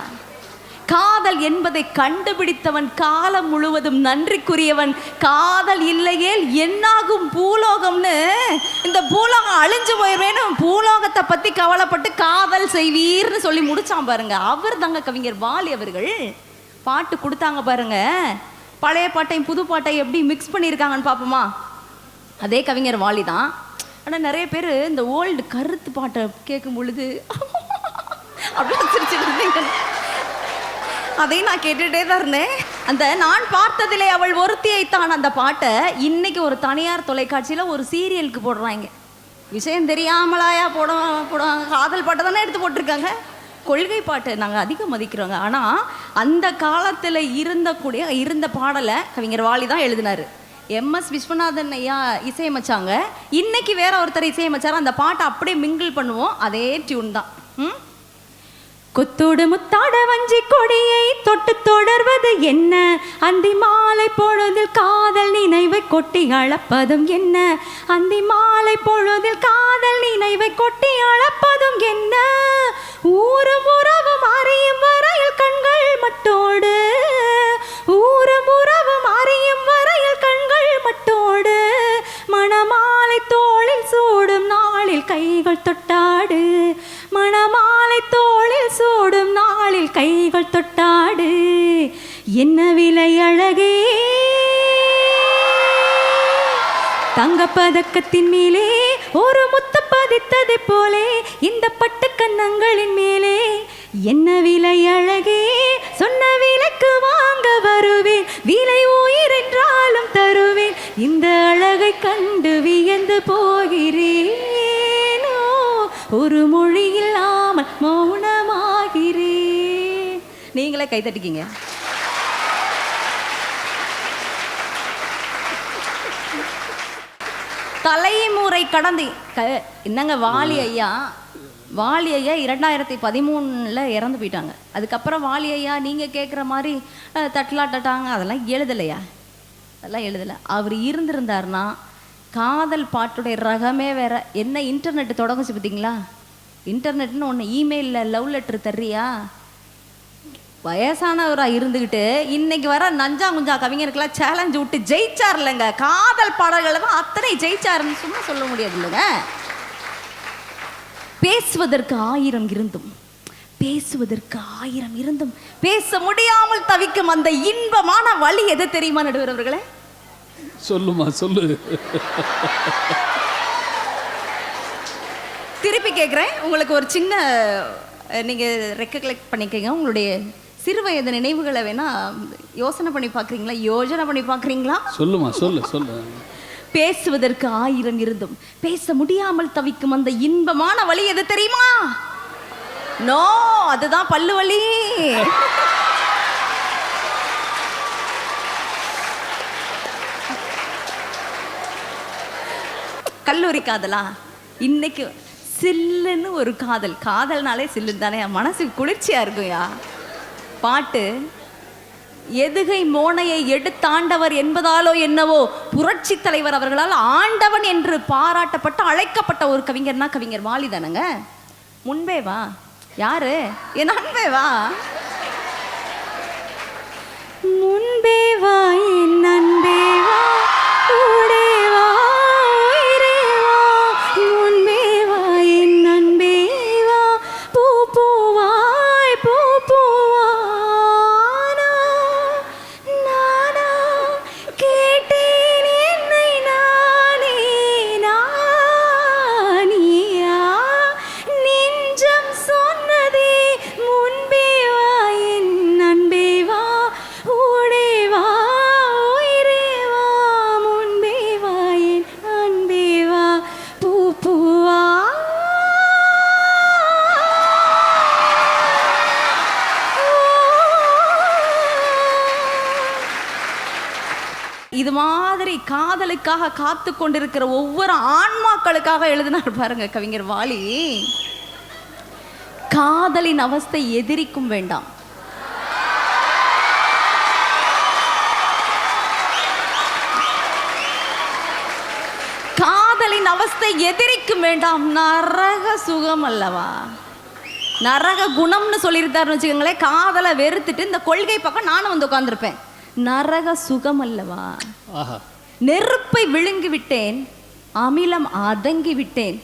காதல் என்பதை கண்டுபிடித்தவன் காலம் முழுவதும் நன்றிக்குரியவன். காதல் இல்லையே என்னாகும் பூலோகம்னு, இந்த பூலோகம் அழிஞ்சு போயிடுவேன்னு பூலோகத்தை பத்தி கவலைப்பட்டு காதல் செய்வீர்னு சொல்லி முடிச்சான் பாருங்க. அவர் தாங்க கவிஞர் வாலி அவர்கள். பாட்டு கொடுத்தாங்க பாருங்க, பழைய பாட்டையும் புது பாட்டையும் எப்படி மிக்ஸ் பண்ணியிருக்காங்கன்னு பார்ப்போமா? அதே கவிஞர் வாலி தான். ஆனால் நிறைய பேர் இந்த ஓல்டு கருத்து பாட்டை கேட்கும் பொழுது அப்படின்னு சிரிச்சுட்டு இருந்தீங்க. அதையும் நான் கேட்டுகிட்டே தான் இருந்தேன். அந்த நான் பார்த்ததிலே அவள் ஒருத்தியைத்தான் அந்த பாட்டை இன்னைக்கு ஒரு தனியார் தொலைக்காட்சியில் ஒரு சீரியலுக்கு போடுறாங்க. விஷயம் தெரியாமலாயா போடுவாங்க? காதல் பாட்டை தானே எடுத்து போட்டிருக்காங்க. கொள்கை பாட்டு நாங்கள் அதிகம் மதிக்கிறோங்க. ஆனால் அந்த காலத்தில் இருந்த பாடலை கவிஞர் வாலி தான் எழுதினார். MS விஸ்வநாதன் ஐயா இசையமைச்சாங்க. இன்னைக்கு வேற ஒருத்தர் இசையமைச்சார். அந்த பாட்டை அப்படியே மிங்கிள் பண்ணுவோம், அதே டியூன் தான். கொத்தோடு முத்தாட வஞ்சி கொடியை தொட்டு தொடர்வது என்ன? அந்தி மாலை பொழுதில் காதல் நினைவை கொட்டி அளப்பதும் என்ன? அந்தி மாலை பொழுதில் காதல் நினைவை கொட்டி அளப்பதும் என்ன? ஊரும் உறவும் அறியும் வரையில் கண்கள் மட்டோடு, ஊரும் உறவும் அறியும் வரையில் கண்கள் மட்டோடு, மணமாலை தோளில் சூடும் நாளில் கைகள் தொட்டாடு, மணமாலை தோளில் சூடும் நாளில் கைகள் தொட்டாடு, என்ன விலை அழகே தங்கப்பதக்கத்தின் மேலே ஒரு முத்து பதித்ததை போலே இந்த பட்டு கன்னங்களின் மேலே, என்ன விலை அழகே சொன்ன விலைக்கு வாங்க வருவேன், விலை உயிர் என்றாலும் தருவேன், இந்த அழகை கண்டு வியந்து போகிறேனோ, ஒரு மொழி இல்லாமல் மௌனமாகிறேன். நீங்களே கை தட்டிக்கிங்க. தலைமுறை கடந்து என்னங்க வாலி ஐயா 2013 இறந்து போயிட்டாங்க. அதுக்கப்புறம் வாலி ஐயா நீங்கள் கேட்குற மாதிரி தட்டலாட்டாங்க அதெல்லாம் எழுதலையா? அதெல்லாம் எழுதலை. அவர் இருந்திருந்தார்னா காதல் பாட்டுடைய ரகமே வேற. என்ன இன்டர்நெட் தொடங்குச்சு பார்த்தீங்களா? இன்டர்நெட்னு ஒன்று, இமெயிலில் லவ் லெட்டர் தர்றியா? வயசானவராக இருந்துக்கிட்டு இன்னைக்கு வர நஞ்சாங்குஞ்சா கவிஞருக்கெல்லாம் சேலஞ்சு விட்டு ஜெயிச்சார் இல்லைங்க. காதல் பாடல்களை தான் அத்தனை ஜெயிச்சாருன்னு சும்மா சொல்ல முடியாது இல்லைங்க. பேசுவதற்கு 1000 இருந்தும், பேசுவதற்கு 1000 இருந்தும் பேச முடியாமல் தவிக்கும் அந்த இன்பமான வழி எது தெரியுமா நடுவர் அவர்களே? சொல்லுமா, சொல்லு. திருப்பி கேட்குறேன், உங்களுக்கு ஒரு சின்ன நீங்கள் ரெக்கலெக்ட் பண்ணிக்கங்க. உங்களுடைய சிறு வயது நினைவுகளை வேணா யோசனை பண்ணி பார்க்குறீங்களா? யோஜனை பண்ணி பார்க்குறீங்களா? சொல்லுமா, சொல்லு சொல்லு. பேசுவதற்கு 1000 இருந்தும் பேச முடியாமல் தவிக்கும் அந்த இன்பமான வழி எது தெரியுமா? நோ, அதுதான் பல்லு வலி. கல்லூரி காதலா? இன்னைக்கு சில்லுன்னு ஒரு காதல். காதல்னாலே சில்லுன்னு தானே, மனசுக்கு குளிர்ச்சியா இருக்கும்யா. பாட்டு எதுகை மோனையை எடுத்தாண்டவர் என்பதாலோ என்னவோ புரட்சி தலைவர் அவர்களால் ஆண்டவன் என்று பாராட்டப்பட்ட அழைக்கப்பட்ட ஒரு கவிஞர்னா கவிஞர் வாலி தானங்க. முன்பே வா. யாரு? என் அன்பே வா. முன்பே வா என் அன்பே வா, கூடே வா உயிரே வா, முன்பே வா என் அன்பே வா, பூ பூவாய் பூ பூவானா, நானா கேட்டேன் என்னை நானே நானியா, நெஞ்சம் சொன்னதே முன்பே வா என் அன்பே வா, ஊடே வா இது மாதிரி காதலுக்காக காத்து கொண்டிருக்கிற ஒவ்வொரு ஆன்மாக்களுக்காக எழுதினார் பாருங்க கவிஞர் வாலி. காதலின் அவஸ்தை எதிரிக்கும் வேண்டாம், காதலின் அவஸ்தை எதிரிக்கும் வேண்டாம், நரக சுகம் அல்லவா. நரக குணம்னு சொல்லியிருந்தாருன்னு வச்சுக்கோங்களேன். காதலை வெறுத்துட்டு இந்த கொள்கை பக்கம் நானும் வந்து உட்கார்ந்துருப்பேன். நரக சுகம் அல்லவா. நெருப்பை விழுங்கி விட்டேன், அமிலம் அதங்கி விட்டேன்.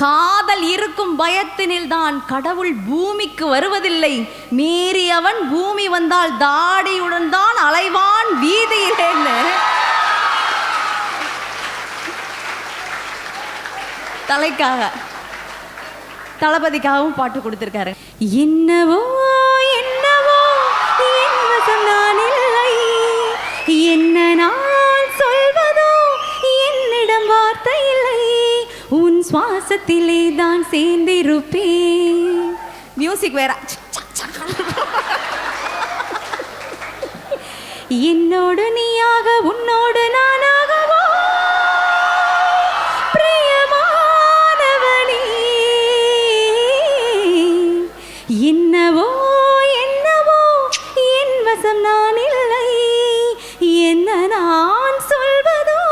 காதல் இருக்கும் பயத்தினில் தான் கடவுள் பூமிக்கு வருவதில்லை. மீறியவன் பூமி வந்தால் தாடியுடன் தான் அலைவான் வீதியிலேன்னு தலைக்காக தளபதிக்காகவும் பாட்டு கொடுத்திருக்காரு. என்னவோ என்னவோ என் வசம் நான் இல்லை, என்ன நான் சொல்வதோ என்னிடம் வார்த்தை இல்லை, உன் சுவாசத்திலே தான் சேர்ந்திருப்பேன். மியூசிக் வேற. என்னோடு நீயாக உன்னோடு நானாகவோ பிரியமானவனே. என்னவோ என்னவோ என் வசம் நான் இல்லை, என்ன நான் சொல்வதோ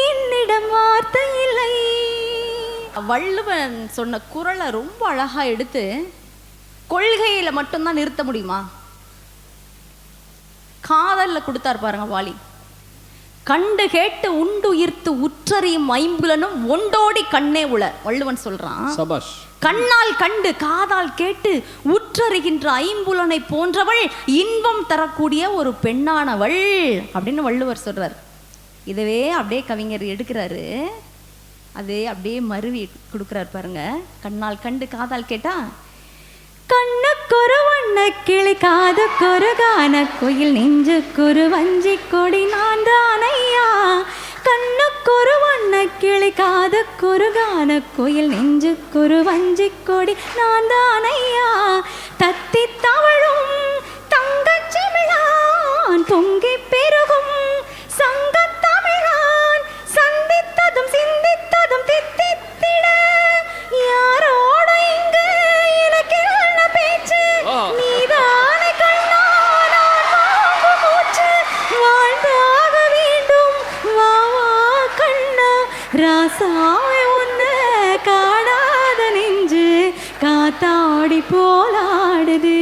என்னிடம் வார்த்தை இல்லை. வள்ளுவன் சொன்ன குறளை ரொம்ப அழகா எடுத்து கொள்கையில மட்டும்தான் நிறுத்த முடியுமா? காதல்ல கொடுத்தார் பாருங்க வாலி. கண்டு கேட்டு உண்டு உயிர்த்து உற்றறியும் ஐம்புலனும் ஒண்டோடி கண்ணே உள. வள்ளுவன் சொல்றான். சபாஷ். கண்ணால் கண்டு காதால் கேட்டு உற்றறிகின்ற ஐம்புலனை போன்றவள் இன்பம் தரக்கூடிய ஒரு பெண்ணானவள் அப்படின்னு வள்ளுவர் சொல்றார். இதுவே அப்படியே கவிஞர் எடுக்கிறாரு, அதே அப்படியே மருவி கொடுக்குறாரு பாருங்க. கண்ணால் கண்டு காதால் கேட்டா கண்ணுக்கொரு வண்ண கிளி காதுக்கொரு கான கோயில் நெஞ்சுக்கொரு வஞ்சி கொடி நான் தானையா. கண்ணுக்கொரு வண்ண கிளி காதுக்கொரு கான கோயில் நெஞ்சுக்கொரு வஞ்சி கொடி நான் தானையா. தத்தி தவழும் தங்கச்சிமிழான் பொங்கி பெருகும் சங்கத் தமிழான் சந்தித்ததும் சிந்தித்ததும் தித்தித்திட யாரோட இங்கு எனக்கு என்ன பேச்சு நீதானே கண்ணா நான் வாங்கு மூச்சு வாழ்ந்தாக வேண்டும் வா வா கண்ணா ராசாவே உன்னை காணாத நெஞ்சு காத்தாடி போலாடுது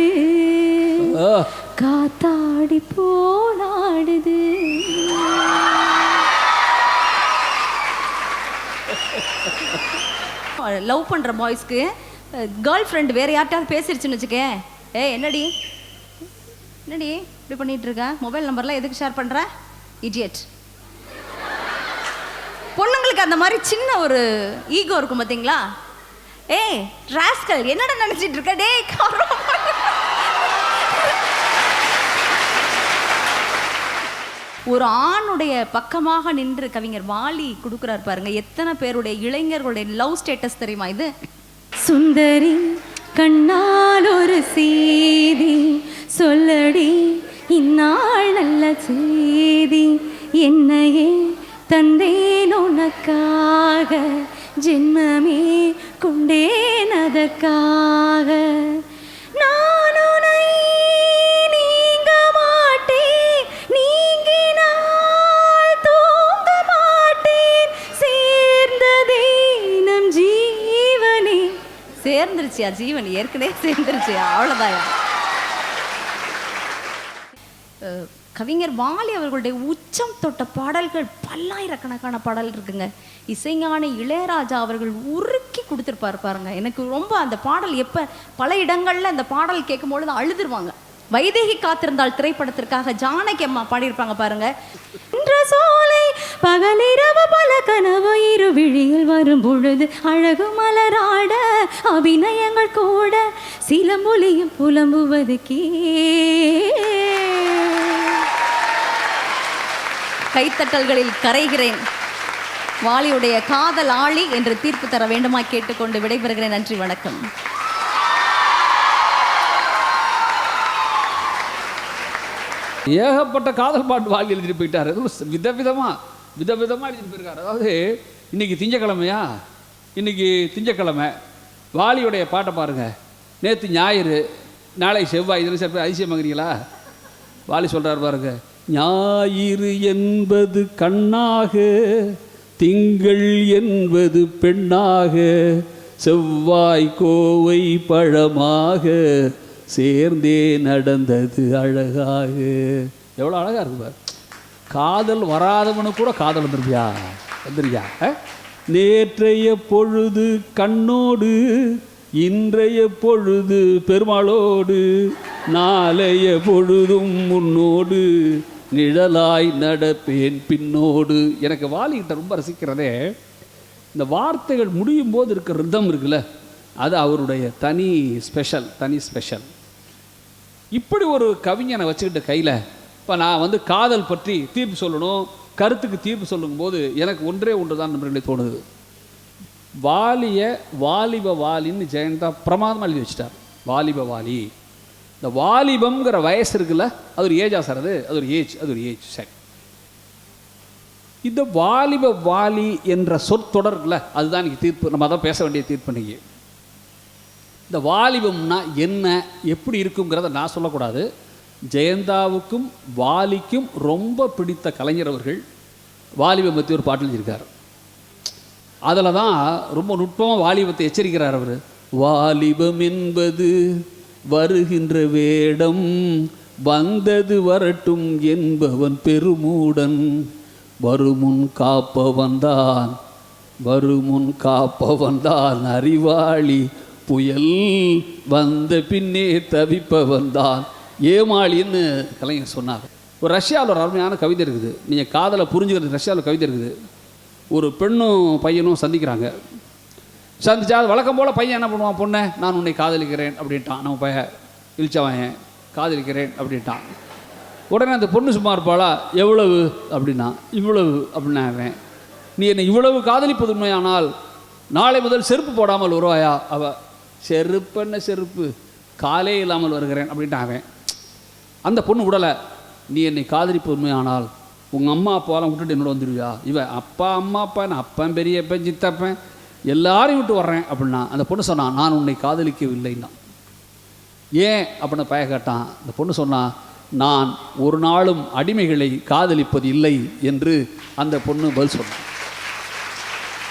காத்தாடி போலாடுது. லவ் பண்ற பாய்ஸ்க்கு கேர்ள் ஃப்ரெண்ட் வேற யார்ட்டாவது பேசிருச்சுன்னு வச்சுக்க, என்னடி என்னடி இப்படி பண்ணிட்டு இருக்க, மொபைல் நம்பர்லாம் எதுக்கு ஷேர் பண்ற, இடியட். பொண்ணுங்களுக்கு அந்த மாதிரி சின்ன ஒரு ஈகோ இருக்கும் பார்த்தீங்களா. ராஸ்கல் என்னடா நினைச்சிட்டு இருக்க, டே ஒரு ஆணுடைய பக்கமாக நின்று கவிஞர் வாலி கொடுக்குறார் பாருங்க. எத்தனை பேருடைய இளைஞர்களுடைய லவ் ஸ்டேட்டஸ் தெரியுமா இது? சுந்தரி கண்ணால் ஒரு செய்தி சொல்லடி இந்நாள் நல்ல செய்தி, என்னையே தந்தேன் உனக்காக ஜென்மமே கொண்டேன் அதற்காக. நான் உன்னை நீங்க மாட்டேன், நீங்கினால் தூங்க மாட்டேன், சேர்ந்ததே நம் ஜீவனே. சேர்ந்துருச்சியா ஜீவன், ஏற்கனவே சேர்ந்துருச்சியா, அவ்வளோதாயா. கவிஞர் வாலி அவர்களுடைய உச்சம் தொட்ட பாடல்கள் பல்லாயிரக்கணக்கான பாடல் இருக்குங்க. இசைஞானி இளையராஜா அவர்கள் உருக்கி கொடுத்துருப்பாரு பாருங்க. எனக்கு ரொம்ப அந்த பாடல் எப்போ பல இடங்களில் அந்த பாடல் கேட்கும் பொழுது அழுதுருவாங்க. வைதேகி காத்திருந்தால் திரைப்படத்திற்காக ஜானகி அம்மா பாடியிருப்பாங்க பாருங்க. சோலை பகலிரவு பல கனவு இரு விழியில் வரும் பொழுது அழகு மலராட அபிநயங்கள் கூட சிலம்பொலியும் புலம்புவது கே. கைத்தட்டல்களில் கரைகிறேன். வாலியுடைய காதல் ஆளி என்று தீர்ப்பு தர வேண்டுமா கேட்டுக்கொண்டு விடைபெறுகிறேன். நன்றி, வணக்கம். ஏகப்பட்ட காதல் பாட்டு வாங்கி எழுதிட்டு போயிட்டார். விதவிதமாக எழுதிட்டு போயிருக்காரு. அதாவது இன்னைக்கு திங்கக்கிழமையா, இன்னைக்கு திங்கக்கிழமை, வாலியுடைய பாட்டை பாருங்கள். நேற்று ஞாயிறு, நாளை செவ்வாய், இதில் சில பேர் அதிசயம் வாங்குறீங்களா? வாலி சொல்கிறார் பாருங்க, ஞாயிறு என்பது கண்ணாக, திங்கள் என்பது பெண்ணாக, செவ்வாய் கோவை பழமாக, சேர்ந்தே நடந்தது அழகாக. எவ்வளோ அழகாக இருக்கு பாரு. காதல் வராதவனு கூட காதல் வந்துருக்கியா? நேற்றைய பொழுது கண்ணோடு, இன்றைய பொழுது பெருமாளோடு, நாளைய பொழுதும் முன்னோடு, நிழலாய் நடப்பேன் பின்னோடு. எனக்கு வாலிகிட்ட ரொம்ப ரசிக்கிறதே இந்த வார்த்தைகள் முடியும் போது இருக்கிற ரிதம் இருக்குல்ல, அது அவருடைய தனி ஸ்பெஷல். இப்படி ஒரு கவிஞனை வச்சுக்கிட்ட கையில் இப்போ நான் காதல் பற்றி தீர்ப்பு சொல்லணும், கருத்துக்கு தீர்ப்பு சொல்லும் போது எனக்கு ஒன்றே ஒன்று தான் நண்பர்களே தோணுது. வாலிப வாலின்னு ஜெயந்தா பிரமாதமாக எழுதி வச்சிட்டார். வாலிப வாலி, இந்த வாலிபம்ங்கிற வயசு இருக்குல்ல, அது ஒரு ஏஜா சார், அது ஒரு ஏஜ். சரி, இந்த வாலிப வாலி என்ற சொற்றொடர் இருக்குல்ல, அதுதான் இன்னைக்கு தீர்ப்பு. நம்ம அதான் பேச வேண்டிய தீர்ப்பு இன்னைக்கு. இந்த வாலிபம்னா என்ன, எப்படி இருக்குங்கிறத நான் சொல்லக்கூடாது. ஜெயந்தாவுக்கும் வாலிக்கும் ரொம்ப பிடித்த கலைஞர் அவர்கள் வாலிபம் பற்றி ஒரு பாட்டு எழுதியிருக்கார். அதில் தான் ரொம்ப நுட்பமாக வாலிபத்தை எச்சரிக்கிறார் அவர். வாலிபம் என்பது வருகின்ற வேடம், வந்தது வரட்டும் என்பவன் பெருமூடன், வருமுன் காப்பவன் தான் அறிவாளி, புயல் வந்த பின்னே தவிப்பவன் தான் ஏமாளின்னு கலைஞர் சொன்னார். ஒரு ரஷ்யாவில் ஒரு அருமையான கவிதை இருக்குது, நீங்கள் காதலை புரிஞ்சுக்கிறது. ரஷ்யாவில் கவிதை இருக்குது. ஒரு பெண்ணும் பையனும் சந்திச்சா வழக்கம் போல் பையன் என்ன பண்ணுவான், பொண்ணை நான் உன்னை காதலிக்கிறேன் அப்படின்ட்டான். நம்ம பையன் இழிச்சவன் காதலிக்கிறேன் அப்படின்ட்டான். உடனே அந்த பொண்ணு சும்மா இருப்பாளா, எவ்வளவு அப்படின்னா, இவ்வளவு அப்படின்னா, அவன் நீ என்னை இவ்வளவு காதலிப்பது உண்மையானால் நாளை முதல் செருப்பு போடாமல் வருவாயா? செருப்பு காலே இல்லாமல் வருகிறேன் அப்படின்ட்டான் அவன். அந்த பொண்ணு விடலை, நீ என்னை காதலிப்பது உண்மையானால் உங்கள் அம்மா அப்பாவெல்லாம் விட்டுட்டு என்னோட வந்துடுவியா? இவன் அம்மா அப்பா நான் அப்பன் பெரியப்பன் சித்தப்பன் எல்லாரையும் விட்டு வர்றேன் அப்படின்னா. அந்த பொண்ணு சொன்னான், நான் உன்னை காதலிக்கவில்லைன்னா. ஏன் அப்படின்னு பய கேட்டான். அந்த பொண்ணு சொன்னான், நான் ஒரு நாளும் அடிமைகளை காதலிப்பது இல்லை என்று அந்த பொண்ணு பதில் சொன்னான்.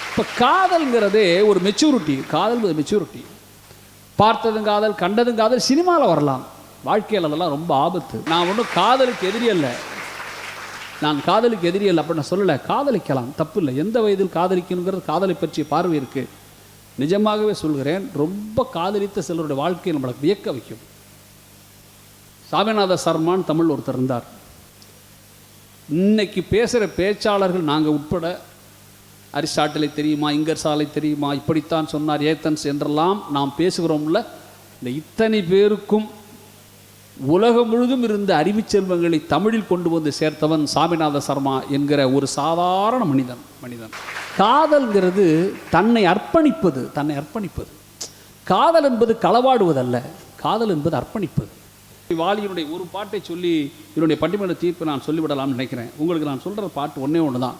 இப்போ காதல்ங்கிறதே ஒரு மெச்சூரிட்டி. காதல் மெச்சூரிட்டி. பார்த்ததும் காதல், கண்டதும் காதல் சினிமாவில் வரலாம், வாழ்க்கையில் அதெல்லாம் ரொம்ப ஆபத்து. நான் ஒன்றும் காதலுக்கு எதிரி அல்ல, அப்படின்னு நான் சொல்லலை. காதலிக்கலாம், தப்பு இல்லை. எந்த வயதில் காதலிக்கணுங்கிறது காதலை பற்றிய பார்வை இருக்குது. நிஜமாகவே சொல்கிறேன், ரொம்ப காதலித்த சிலருடைய வாழ்க்கையை நம்மளுக்கு வியக்க வைக்கும். சாமிநாத சர்மான் தமிழ் ஒருத்தர் இருந்தார். இன்னைக்கு பேசுகிற பேச்சாளர்கள் நாங்கள் உட்பட, அரிஸ்டாட்டிலை தெரியுமா, இங்கர்சாலை தெரியுமா, இப்படித்தான் சொன்னார் ஏத்தன்ஸ் என்றெல்லாம் நாம் பேசுகிறோம்ல, இந்த இத்தனை பேருக்கும் உலகம் முழுதும் இருந்த அறிவு செல்வங்களை தமிழில் கொண்டு வந்து சேர்த்தவன் சாமிநாத சர்மா என்கிற ஒரு சாதாரண மனிதன். காதல்ங்கிறது தன்னை அர்ப்பணிப்பது. காதல் என்பது களவாடுவதல்ல, காதல் என்பது அர்ப்பணிப்பது. வாலியினுடைய ஒரு பாட்டை சொல்லி என்னுடைய பட்டிமன்ற தீர்ப்பு நான் சொல்லிவிடலாம்னு நினைக்கிறேன். உங்களுக்கு நான் சொல்கிற பாட்டு ஒன்றே ஒன்று தான்.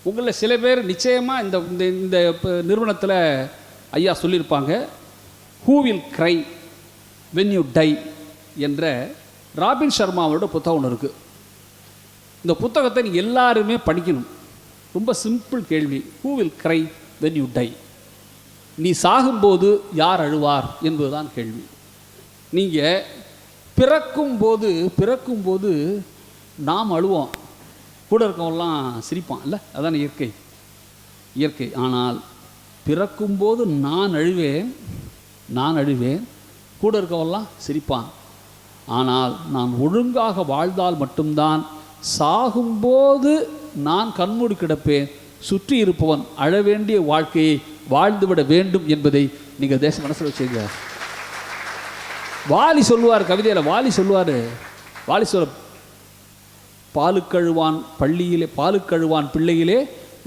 உங்களில் சில பேர் நிச்சயமாக இந்த நிறுவனத்தில் ஐயா சொல்லியிருப்பாங்க, who will cry when you tie என்ற ராபின் சர்மாவோட புத்தகம் ஒன்று இருக்குது. இந்த புத்தகத்தை நீங்கள் எல்லாருமே படிக்கணும். ரொம்ப சிம்பிள் கேள்வி, who will cry when you tie? நீ சாகும்போது யார் அழுவார் என்பதுதான் கேள்வி. நீங்கள் பிறக்கும்போது நாம் அழுவோம், கூட இருக்கவெல்லாம் சிரிப்பான் இல்லை, அதான் இயற்கை. ஆனால் பிறக்கும்போது நான் அழுவேன், கூட இருக்கவெல்லாம் சிரிப்பான். ஆனால் நான் ஒழுங்காக வாழ்ந்தால் மட்டும்தான் சாகும்போது நான் கண்மூடி கிடப்பேன், சுற்றி இருப்பவன் அழ வேண்டிய வாழ்க்கையை வாழ்ந்துவிட வேண்டும் என்பதை நீங்கள் தேச மனசில் வச்சுங்க. வாலி சொல்லுவார் கவிதையில், வாலி சொல்ல பாலுக்கழுவான் பிள்ளையிலே,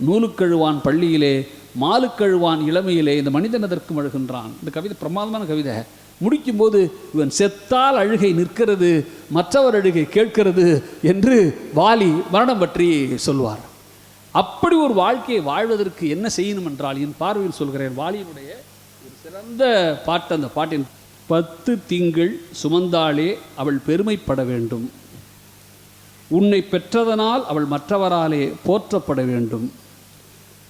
நூலுக்கழுவான் பள்ளியிலே, மாலுக்கழுவான் இளமையிலே இந்த மனிதன் எதற்கு அழுகின்றான். இந்த கவிதை பிரமாதமான கவிதை. முடிக்கும்போது இவன் செத்தால் அழுகை நிற்கிறது, மற்றவர் அழுகை கேட்கிறது என்று வாலி மரணம் பற்றி சொல்வார். அப்படி ஒரு வாழ்க்கையை வாழ்வதற்கு என்ன செய்யணும் என்றால், என் பார்வையில் சொல்கிறேன், வாலியினுடைய ஒரு சிறந்த பாட்டு. அந்த பாட்டின் 10 திங்கள் சுமந்தாளே அவள் பெருமைப்பட வேண்டும், உன்னை பெற்றதனால் அவள் மற்றவராலே போற்றப்பட வேண்டும்,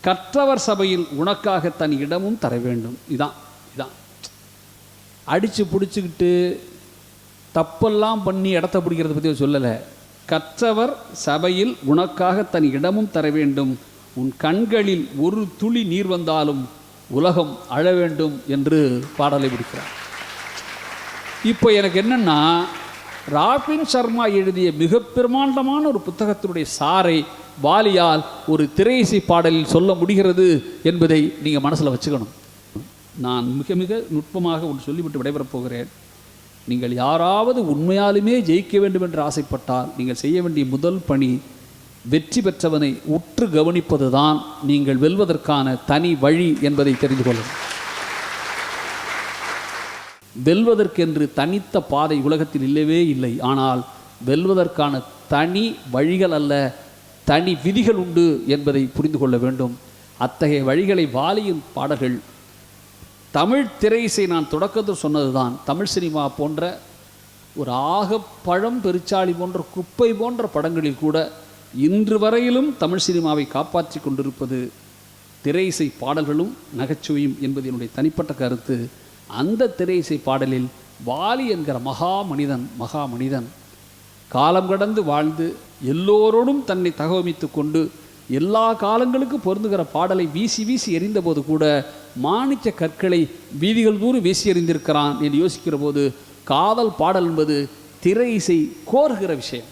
கற்றவர் சபையில் உனக்காக தன் இடமும் தர வேண்டும். இதான் அடித்து பிடிச்சிக்கிட்டு தப்பெல்லாம் பண்ணி இடத்த பிடிக்கிறத பற்றி சொல்லலை. கற்றவர் சபையில் உனக்காக தன் இடமும் தர வேண்டும், உன் கண்களில் ஒரு துளி நீர் வந்தாலும் உலகம் அழ வேண்டும் என்று பாடலை முடிக்கிறார். இப்போ எனக்கு என்னென்னா, ராபின் சர்மா எழுதிய மிக பிரமாண்டமான ஒரு புத்தகத்தினுடைய சாரை வாலியால் ஒரு திரையிசை பாடலில் சொல்ல முடிகிறது என்பதை நீங்கள் மனசில் வச்சுக்கணும். நான் மிக மிக நுட்பமாக ஒன்று சொல்லிவிட்டு விடைபெறப் போகிறேன். நீங்கள் யாராவது உண்மையாலுமே ஜெயிக்க வேண்டும் என்று ஆசைப்பட்டால் நீங்கள் செய்ய வேண்டிய முதல் பணி, வெற்றி பெற்றவனை உற்று கவனிப்பது தான் நீங்கள் வெல்வதற்கான தனி வழி என்பதை தெரிந்து கொள்ளும். வெல்வதற்கென்று தனித்த பாதை உலகத்தில் இல்லவே இல்லை. ஆனால் வெல்வதற்கான தனி வழிகள் அல்ல, தனி விதிகள் உண்டு என்பதை புரிந்து கொள்ள வேண்டும். அத்தகைய வழிகளை வாலியின் பாடல்கள், தமிழ் திரையிசை நான் தொடக்கத்தில் சொன்னது தான், தமிழ் சினிமா போன்ற ஒரு ஆகப்பழம் பெருச்சாளி போன்ற குப்பை போன்ற படங்களில் கூட இன்று வரையிலும் தமிழ் சினிமாவை காப்பாற்றி கொண்டிருப்பது திரையிசை பாடல்களும் நகைச்சுவையும் என்பது என்னுடைய தனிப்பட்ட கருத்து. அந்த திரையிசை பாடலில் வாலி என்கிற மகா மனிதன் காலம் கடந்து வாழ்ந்து எல்லோரோடும் தன்னை தகவமைத்து கொண்டு எல்லா காலங்களுக்கும் பொருந்துகிற பாடலை வீசி வீசி எறிந்தபோது கூட மாணிக்க கற்களை வீதிகள் தூரம் வீசி எறிந்திருக்கிறான் என்று யோசிக்கிற போது, காதல் பாடல் என்பது திரை இசை கோருகிற விஷயம்.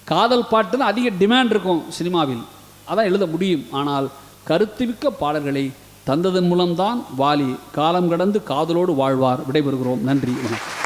காதல் பாட்டுன்னு அதிக டிமாண்ட் இருக்கும் சினிமாவில், அதான் எழுத முடியும். ஆனால் கருத்துமிக்க பாடல்களை தந்ததன் மூலம்தான் வாலி காலம் கடந்து காதலோடு வாழ்வார். விடைபெறுகிறோம். நன்றி, வணக்கம்.